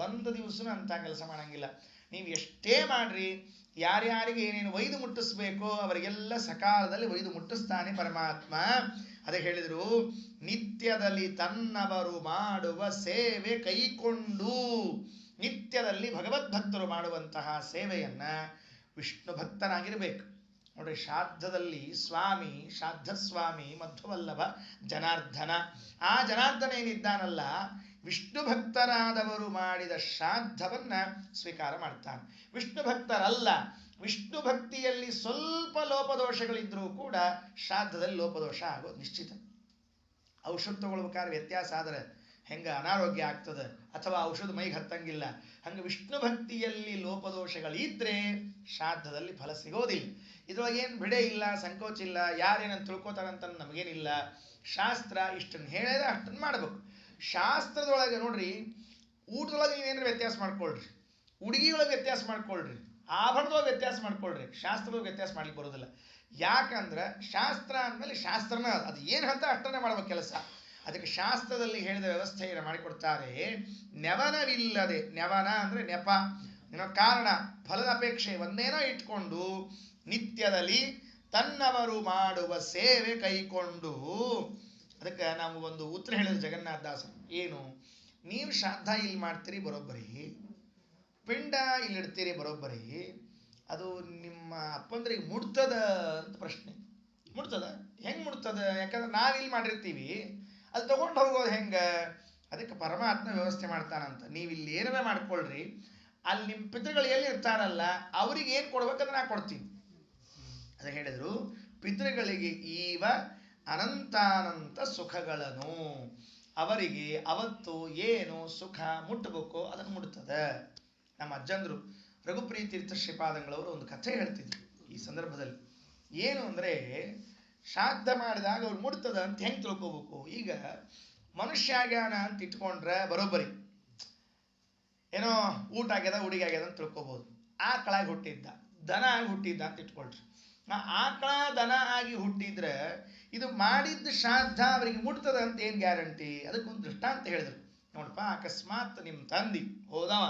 ಒಂದು ದಿವಸನೂ ಅಂತ ಕೆಲಸ ಮಾಡಂಗಿಲ್ಲ. ನೀವು ಎಷ್ಟೇ ಮಾಡ್ರಿ, ಯಾರ್ಯಾರಿಗೆ ಏನೇನು ಒಯ್ದು ಮುಟ್ಟಿಸ್ಬೇಕೋ ಅವರಿಗೆಲ್ಲ ಸಕಾಲದಲ್ಲಿ ಒಯ್ದು ಮುಟ್ಟಿಸ್ತಾನೆ ಪರಮಾತ್ಮ. ಅದೇ ಹೇಳಿದ್ರು, ನಿತ್ಯದಲ್ಲಿ ತನ್ನವರು ಮಾಡುವ ಸೇವೆ ಕೈಕೊಂಡು. ನಿತ್ಯದಲ್ಲಿ ಭಗವದ್ಭಕ್ತರು ಮಾಡುವಂತಹ ಸೇವೆಯನ್ನ ವಿಷ್ಣು ಭಕ್ತನಾಗಿರ್ಬೇಕು. ನೋಡ್ರಿ, ಶ್ರಾದ್ದದಲ್ಲಿ ಸ್ವಾಮಿ, ಶ್ರಾದ್ದ ಸ್ವಾಮಿ ಮಧ್ವವಲ್ಲಭ ಜನಾರ್ದನ. ಆ ಜನಾರ್ದನ ಏನಿದ್ದಾನಲ್ಲ, ವಿಷ್ಣು ಭಕ್ತರಾದವರು ಮಾಡಿದ ಶ್ರಾದ್ದವನ್ನ ಸ್ವೀಕಾರ ಮಾಡ್ತಾನೆ. ವಿಷ್ಣು ಭಕ್ತರಲ್ಲ, ವಿಷ್ಣು ಭಕ್ತಿಯಲ್ಲಿ ಸ್ವಲ್ಪ ಲೋಪದೋಷಗಳಿದ್ರೂ ಕೂಡ ಶ್ರಾದ್ದದಲ್ಲಿ ಲೋಪದೋಷ ಆಗೋದು ನಿಶ್ಚಿತ. ಔಷಧ ತಗೊಳ್ಬೇಕಾದ್ರೆ ವ್ಯತ್ಯಾಸ ಆದರೆ ಹೆಂಗೆ ಅನಾರೋಗ್ಯ ಆಗ್ತದೆ ಅಥವಾ ಔಷಧ ಮೈಗೆ ಹತ್ತಂಗಿಲ್ಲ, ಹಂಗೆ ವಿಷ್ಣು ಭಕ್ತಿಯಲ್ಲಿ ಲೋಪದೋಷಗಳಿದ್ರೆ ಶ್ರಾದ್ದದಲ್ಲಿ ಫಲ ಸಿಗೋದಿಲ್ಲ. ಇದ್ರೊಳಗೇನು ಬಿಡೆ ಇಲ್ಲ, ಸಂಕೋಚ ಇಲ್ಲ, ಯಾರೇನಂತ ತಿಳ್ಕೊತಾರಂತ ನಮಗೇನಿಲ್ಲ. ಶಾಸ್ತ್ರ ಇಷ್ಟನ್ನು ಹೇಳಿದ್ರೆ ಅಷ್ಟನ್ನು ಮಾಡಬೇಕು. ಶಾಸ್ತ್ರದೊಳಗೆ ನೋಡ್ರಿ, ಊಟದೊಳಗೆ ನೀವೇನಾರು ವ್ಯತ್ಯಾಸ ಮಾಡ್ಕೊಳ್ರಿ, ಉಡುಗಿಯೊಳಗೆ ವ್ಯತ್ಯಾಸ ಮಾಡ್ಕೊಳ್ರಿ, ಆಭರಣದೊಳಗೆ ವ್ಯತ್ಯಾಸ ಮಾಡ್ಕೊಳ್ರಿ, ಶಾಸ್ತ್ರದೊಳಗೆ ವ್ಯತ್ಯಾಸ ಮಾಡ್ಲಿಕ್ಕೆ ಬರೋದಿಲ್ಲ. ಯಾಕಂದ್ರೆ ಶಾಸ್ತ್ರ ಅಂದಮೇಲೆ ಶಾಸ್ತ್ರನ ಅದು ಏನು ಅಂತ ಅಷ್ಟನ್ನೇ ಮಾಡ್ಬೇಕು ಕೆಲಸ. ಅದಕ್ಕೆ ಶಾಸ್ತ್ರದಲ್ಲಿ ಹೇಳಿದ ವ್ಯವಸ್ಥೆಯನ್ನು ಮಾಡಿಕೊಡ್ತಾರೆ. ನೆವನವಿಲ್ಲದೆ, ನೆವನ ಅಂದರೆ ನೆಪ, ಕಾರಣ ಫಲದ ಅಪೇಕ್ಷೆ ಒಂದೇನೋ ಇಟ್ಕೊಂಡು ನಿತ್ಯದಲ್ಲಿ ತನ್ನವರು ಮಾಡುವ ಸೇವೆ ಕೈಕೊಂಡು. ಅದಕ್ಕೆ ನಾವು ಒಂದು ಉತ್ತರ ಹೇಳಿದ್ರು ಜಗನ್ನಾಥದಾಸರು. ಏನು, ನೀವು ಶ್ರಾದ್ದ ಇಲ್ಲಿ ಮಾಡ್ತೀರಿ ಬರೋಬ್ಬರಿ, ಪಿಂಡ ಇಲ್ಲಿ ಇಡ್ತೀರಿ ಬರೋಬ್ಬರಿ, ಅದು ನಿಮ್ಮ ಅಪ್ಪಂದ್ರಿಗೆ ಮುಡ್ತದ ಅಂತ ಪ್ರಶ್ನೆ. ಮುಡ್ತದ? ಹೆಂಗೆ ಮುಡ್ತದ? ಯಾಕಂದ್ರೆ ನಾವಿಲ್ಲಿ ಮಾಡಿರ್ತೀವಿ, ಅದು ತಗೊಂಡು ಹೋಗೋದು ಹೆಂಗೆ? ಅದಕ್ಕೆ ಪರಮಾತ್ಮ ವ್ಯವಸ್ಥೆ ಮಾಡ್ತಾನಂತ. ನೀವು ಇಲ್ಲಿ ಏನಾರ ಮಾಡ್ಕೊಳ್ರಿ, ಅಲ್ಲಿ ನಿಮ್ಮ ಪಿತೃಗಳು ಎಲ್ಲಿ ಇರ್ತಾರಲ್ಲ ಅವ್ರಿಗೆ ಏನು ಕೊಡ್ಬೇಕಂದ್ರೆ ನಾ ಕೊಡ್ತೀನಿ. ಅದ ಹೇಳಿದ್ರು, ಪಿತೃಗಳಿಗೆ ಈವ ಅನಂತಾನಂತ ಸುಖಗಳನ್ನು, ಅವರಿಗೆ ಅವತ್ತು ಏನು ಸುಖ ಮುಟ್ಟಬೇಕೋ ಅದನ್ನು ಮುಟ್ತದೆ. ನಮ್ಮ ಅಜ್ಜಂದ್ರು ರಘುಪ್ರಿಯ ತೀರ್ಥ ಶ್ರೀಪಾದಂಗಳವರು ಒಂದು ಕಥೆ ಹೇಳ್ತಿದ್ರು ಈ ಸಂದರ್ಭದಲ್ಲಿ. ಏನು ಅಂದರೆ, ಶ್ರಾದ್ದ ಮಾಡಿದಾಗ ಅವ್ರು ಮುಟ್ತದ ಅಂತ ಹೆಂಗೆ ತಿಳ್ಕೋಬೇಕು? ಈಗ ಮನುಷ್ಯ ಆಗ್ಯಾನ ಅಂತ ಇಟ್ಕೊಂಡ್ರೆ ಬರೋಬ್ಬರಿ, ಏನೋ ಊಟ ಆಗ್ಯದ ಉಡಿಗೆ ಆಗ್ಯದ ಅಂತ ತಿಳ್ಕೊಬೋದು. ಆಕಳಾಗಿ ಹುಟ್ಟಿದ್ದ, ದನ ಆಗಿ ಹುಟ್ಟಿದ್ದ ಅಂತ ಇಟ್ಕೊಳ್ರಿ. ಆಕಳ ದನ ಆಗಿ ಹುಟ್ಟಿದ್ರೆ ಇದು ಮಾಡಿದ್ದ ಶ್ರಾದ್ದ ಅವರಿಗೆ ಮುಟ್ತದ ಅಂತ ಏನು ಗ್ಯಾರಂಟಿ? ಅದಕ್ಕೊಂದು ದೃಷ್ಟಾಂತ ಹೇಳಿದ್ರು. ನೋಡಪ್ಪ, ಅಕಸ್ಮಾತ್ ನಿಮ್ಮ ತಂದಿ ಹೋದವ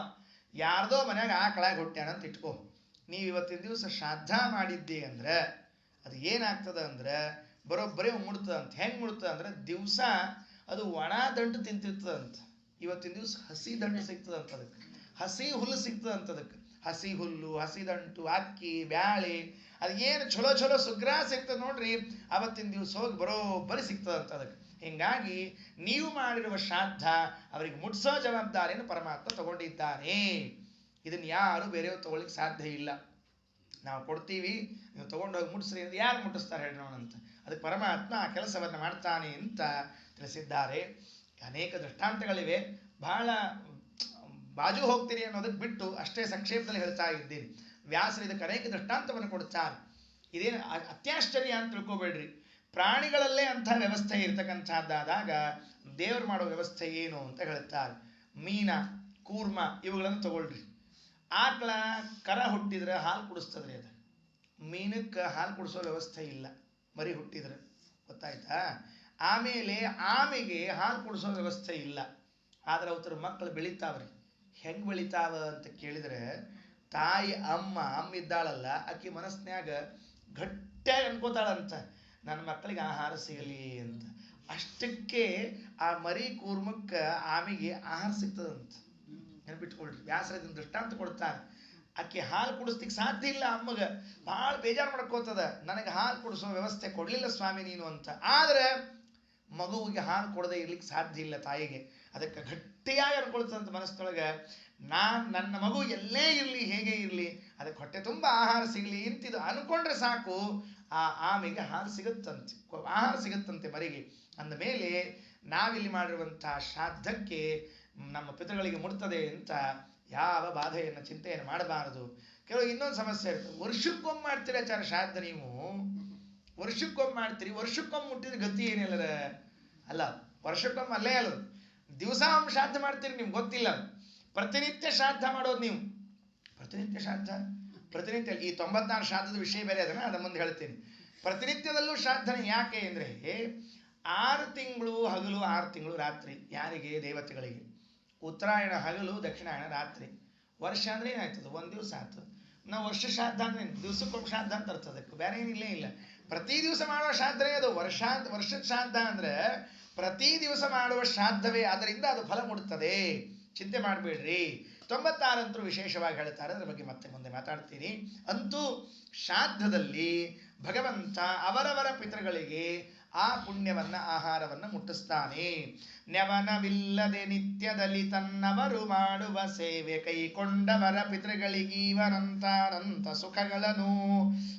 ಯಾರ್ದೋ ಮನ್ಯಾಗ ಆಕಳಾಗಿ ಹುಟ್ಟ್ಯಾನ ಅಂತ ಇಟ್ಕೋ, ನೀವು ಇವತ್ತಿನ ದಿವಸ ಶ್ರಾದ್ದ ಮಾಡಿದ್ದಿ ಅಂದ್ರೆ ಅದು ಏನಾಗ್ತದ ಅಂದ್ರೆ ಬರೋಬ್ಬರಿ ಮುಡ್ತದ ಅಂತ. ಹೆಂಗೆ ಮುಡ್ತದ ಅಂದ್ರೆ, ದಿವಸ ಅದು ಒಣ ದಂಟು ತಿಂತಿರ್ತದಂತ, ಇವತ್ತಿನ ದಿವಸ ಹಸಿ ದಂಟು ಸಿಗ್ತದಂತ, ಅದಕ್ಕೆ ಹಸಿ ಹುಲ್ಲು ಸಿಗ್ತದಂತದಕ್ಕೆ. ಹಸಿ ಹುಲ್ಲು, ಹಸಿ ದಂಟು, ಅಕ್ಕಿ, ಬ್ಯಾಳೆ, ಅದೇನು ಚಲೋ ಚಲೋ ಸುಗ್ರಾ ಸಿಗ್ತದೆ ನೋಡ್ರಿ, ಅವತ್ತಿನ ದಿವಸ ಹೋಗಿ ಬರೋಬ್ಬರಿ ಸಿಗ್ತದಂತ ಅದಕ್ಕೆ. ಹಿಂಗಾಗಿ ನೀವು ಮಾಡಿರುವ ಶ್ರಾದ್ದ ಅವರಿಗೆ ಮುಟ್ಸೋ ಜವಾಬ್ದಾರಿಯನ್ನು ಪರಮಾತ್ಮ ತಗೊಂಡಿದ್ದಾನೆ. ಇದನ್ನು ಯಾರು ಬೇರೆಯವ್ರು ತಗೊಳ್ಳಿಕ್ಕೆ ಸಾಧ್ಯ ಇಲ್ಲ. ನಾವು ಕೊಡ್ತೀವಿ, ನೀವು ತಗೊಂಡೋಗಿ ಮುಟ್ಟಿಸ್ರಿ ಅಂತ ಯಾರು ಮುಟ್ಟಿಸ್ತಾರೆ ಹೇಳಿ ನೋಡಂತ. ಅದಕ್ಕೆ ಪರಮಾತ್ಮ ಆ ಕೆಲಸವನ್ನು ಮಾಡ್ತಾನೆ ಅಂತ ತಿಳಿಸಿದ್ದಾರೆ. ಅನೇಕ ದೃಷ್ಟಾಂತಗಳಿವೆ, ಬಹಳ ಬಾಜು ಹೋಗ್ತೀರಿ ಅನ್ನೋದಕ್ಕೆ ಬಿಟ್ಟು ಅಷ್ಟೇ ಸಂಕ್ಷೇಪದಲ್ಲಿ ಹೇಳ್ತಾ ಇದ್ದೀನಿ. ವ್ಯಾಸರು ಇದಕ್ಕೆ ಅನೇಕ ದೃಷ್ಟಾಂತವನ್ನು ಕೊಡ್ತಾರೆ. ಇದೇನು ಅತ್ಯಾಶ್ಚರ್ಯ ಅಂತ ತಿಳ್ಕೊಬೇಡ್ರಿ. ಪ್ರಾಣಿಗಳಲ್ಲೇ ಅಂಥ ವ್ಯವಸ್ಥೆ ಇರ್ತಕ್ಕಂಥದ್ದಾದಾಗ ದೇವರು ಮಾಡೋ ವ್ಯವಸ್ಥೆ ಏನು ಅಂತ ಹೇಳ್ತಾರೆ. ಮೀನ, ಕೂರ್ಮ ಇವುಗಳನ್ನು ತಗೊಳ್ರಿ. ಆಕಳ ಕರ ಹುಟ್ಟಿದ್ರೆ ಹಾಲು ಕುಡಿಸ್ತದ್ರಿ, ಅದು ಮೀನಕ್ಕೆ ಹಾಲು ಕುಡಿಸೋ ವ್ಯವಸ್ಥೆ ಇಲ್ಲ ಮರಿ ಹುಟ್ಟಿದ್ರೆ, ಗೊತ್ತಾಯ್ತಾ? ಆಮೇಲೆ ಆಮೆಗೆ ಹಾಲು ಕುಡಿಸೋ ವ್ಯವಸ್ಥೆ ಇಲ್ಲ. ಆದ್ರೆ ಅವತ್ತರ ಮಕ್ಕಳು ಬೆಳಿತಾವ್ರಿ. ಹೆಂಗೆ ಬೆಳಿತಾವ ಅಂತ ಕೇಳಿದ್ರೆ, ತಾಯಿ ಅಮ್ಮ ಇದ್ದಾಳಲ್ಲ, ಆಕಿ ಮನಸ್ನ್ಯಾಗ ಗಟ್ಟಿಯಾಗಿ ಅನ್ಕೋತಾಳಂತ, ನನ್ನ ಮಕ್ಕಳಿಗೆ ಆಹಾರ ಸಿಗಲಿ ಅಂತ. ಅಷ್ಟಕ್ಕೆ ಆ ಮರಿ ಕೂರ್ಮಕ್ಕೆ ಆಮೆಗೆ ಆಹಾರ ಸಿಗ್ತದಂತ. ನೆನಪಿಟ್ಕೊಳ್ರಿ, ವ್ಯಾಸರ ದೃಷ್ಟಾಂತ ಕೊಡ್ತಾರೆ. ಆಕೆ ಹಾಲು ಕುಡಿಸ್ಲಿಕ್ಕೆ ಸಾಧ್ಯ ಇಲ್ಲ, ಅಮ್ಮಗೆ ಭಾಳ ಬೇಜಾರು ಮಾಡ್ಕೋತದ, ನನಗೆ ಹಾಲು ಕುಡಿಸೋ ವ್ಯವಸ್ಥೆ ಕೊಡಲಿಲ್ಲ ಸ್ವಾಮಿ ನೀನು ಅಂತ. ಆದರೆ ಮಗುವಿಗೆ ಹಾಲು ಕೊಡದೆ ಇರ್ಲಿಕ್ಕೆ ಸಾಧ್ಯ ಇಲ್ಲ ತಾಯಿಗೆ. ಅದಕ್ಕೆ ಗಟ್ಟಿಯಾಗಿ ಅನ್ಕೊಳ್ತದಂತ ಮನಸ್ಸೊಳಗೆ, ನನ್ನ ಮಗು ಎಲ್ಲೇ ಇರಲಿ, ಹೇಗೆ ಇರಲಿ, ಅದಕ್ಕೆ ಹೊಟ್ಟೆ ತುಂಬ ಆಹಾರ ಸಿಗಲಿ ಇಂತಿದು ಅನ್ಕೊಂಡ್ರೆ ಸಾಕು, ಆ ಆಮೆಗೆ ಹಾಲು ಸಿಗುತ್ತಂತೆ, ಆಹಾರ ಸಿಗುತ್ತಂತೆ ಮರಿಗೆ. ಅಂದಮೇಲೆ ನಾವಿಲ್ಲಿ ಮಾಡಿರುವಂಥ ಶ್ರಾದ್ದಕ್ಕೆ ನಮ್ಮ ಪಿತೃಗಳಿಗೆ ಮುಡ್ತದೆ ಅಂತ ಯಾವ ಬಾಧೆಯನ್ನು ಚಿಂತೆಯನ್ನು ಮಾಡಬಾರದು. ಕೆಲವು ಇನ್ನೊಂದು ಸಮಸ್ಯೆ ಇರ್ತದೆ, ವರ್ಷಕ್ಕೊಮ್ಮೆ ಮಾಡ್ತೀರಿ ಆಚಾರ್ಯ ಶ್ರಾದ್ದ, ನೀವು ವರ್ಷಕ್ಕೊಮ್ಮೆ ಮಾಡ್ತೀರಿ, ವರ್ಷಕ್ಕೊಮ್ಮೆ ಮುಟ್ಟಿದ್ರೆ ಗತಿ ಏನಿಲ್ಲರ ಅಲ್ಲ, ವರ್ಷಕ್ಕೊಮ್ಮೆ ಅಲ್ಲೇ ಅಲ್ಲ, ದಿವಸ ಒಮ್ಮೆ ಶ್ರಾದ್ದ ಮಾಡ್ತೀರಿ, ನಿಮ್ಗೆ ಗೊತ್ತಿಲ್ಲ. ಪ್ರತಿನಿತ್ಯ ಶ್ರಾದ್ದ ಮಾಡೋದು ನೀವು, ಪ್ರತಿನಿತ್ಯ ಶ್ರಾದ್ದ, ಪ್ರತಿನಿತ್ಯ. ಈ 94 ಶ್ರಾದ್ದದ ವಿಷಯ ಬೇರೆ ಅದನ್ನ ಅದ ಮುಂದೆ ಹೇಳ್ತೀನಿ. ಪ್ರತಿನಿತ್ಯದಲ್ಲೂ ಶ್ರಾದ್ದನೆ. ಯಾಕೆ ಅಂದರೆ 6 ತಿಂಗಳು ಹಗಲು 6 ತಿಂಗಳು ರಾತ್ರಿ. ಯಾರಿಗೆ? ದೇವತೆಗಳಿಗೆ. ಉತ್ತರಾಯಣ ಹಗಲು, ದಕ್ಷಿಣಾಯಣ ರಾತ್ರಿ. ವರ್ಷ ಅಂದ್ರೆ ಏನಾಯ್ತದೆ? ಒಂದು ದಿವಸ ಆಯ್ತು. ನಾವು ವರ್ಷ ಶ್ರಾದ್ದ ಅಂದ್ರೆ ದಿವಸಕ್ಕೊಮ್ಮೆ ಶ್ರಾದ್ದ ಅಂತ ಅರ್ಥ, ಅದಕ್ಕೆ ಬೇರೆ ಏನಿಲ್ಲೇ ಇಲ್ಲ. ಪ್ರತಿ ದಿವಸ ಮಾಡುವ ಶ್ರಾದ್ದನೇ ಅದು. ವರ್ಷದ ಶ್ರಾದ್ದ ಅಂದ್ರೆ ಪ್ರತಿ ದಿವಸ ಮಾಡುವ ಶ್ರಾದ್ದವೇ, ಅದರಿಂದ ಅದು ಫಲ ಮುಡುತ್ತದೆ. ಚಿಂತೆ ಮಾಡಬೇಡ್ರಿ. 96 ಅಂತೂ ವಿಶೇಷವಾಗಿ ಹೇಳ್ತಾರೆ, ಅದ್ರ ಬಗ್ಗೆ ಮತ್ತೆ ಮುಂದೆ ಮಾತಾಡ್ತೀನಿ. ಅಂತೂ ಶ್ರಾದ್ದದಲ್ಲಿ ಭಗವಂತ ಅವರವರ ಪಿತೃಗಳಿಗೆ ಆ ಪುಣ್ಯವನ್ನ, ಆಹಾರವನ್ನು ಮುಟ್ಟಿಸ್ತಾನೆ. ನ್ಯವನವಿಲ್ಲದೆ ನಿತ್ಯದಲ್ಲಿ ತನ್ನವರು ಮಾಡುವ ಸೇವೆ ಕೈಕೊಂಡವರ ಪಿತೃಗಳಿಗೀವನಂತಾನಂತ ಸುಖಗಳನ್ನು.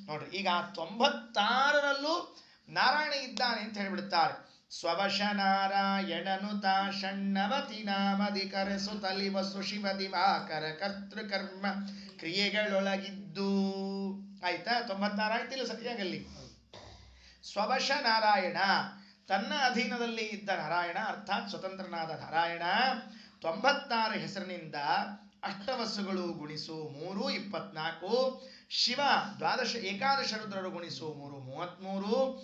ನೋಡ್ರಿ, ಈಗ 96ರಲ್ಲೂ ನಾರಾಯಣ ಇದ್ದಾನೆ ಅಂತ ಹೇಳಿಬಿಡ್ತಾರೆ. ಸ್ವವಶ ನಾರಾಯಣನು ತಾ ಷಣ್ಣವತಿ ನಾಮದಿ ಕರೆಸು ತಲಿವಸು ಶಿವ ದಿವಾಕರ ಕರ್ತೃಕರ್ಮ ಕ್ರಿಯೆಗಳೊಳಗಿದ್ದು. ಆಯ್ತಾ? 96 ಆಯ್ತಿಲ್ಲ ಸರಿಯಾಗಲ್ಲಿ. ಸ್ವವಶ ನಾರಾಯಣ, ತನ್ನ ಅಧೀನದಲ್ಲಿ ಇದ್ದ ನಾರಾಯಣ ಅರ್ಥಾತ್ ಸ್ವತಂತ್ರನಾದ ನಾರಾಯಣ 96 ಹೆಸರಿನಿಂದ ಅಷ್ಟವಸ್ಸುಗಳು ಗುಣಿಸು 3 24, ಶಿವ ಏಕಾದಶ ರುದ್ರರು ಗುಣಿಸು 3 33,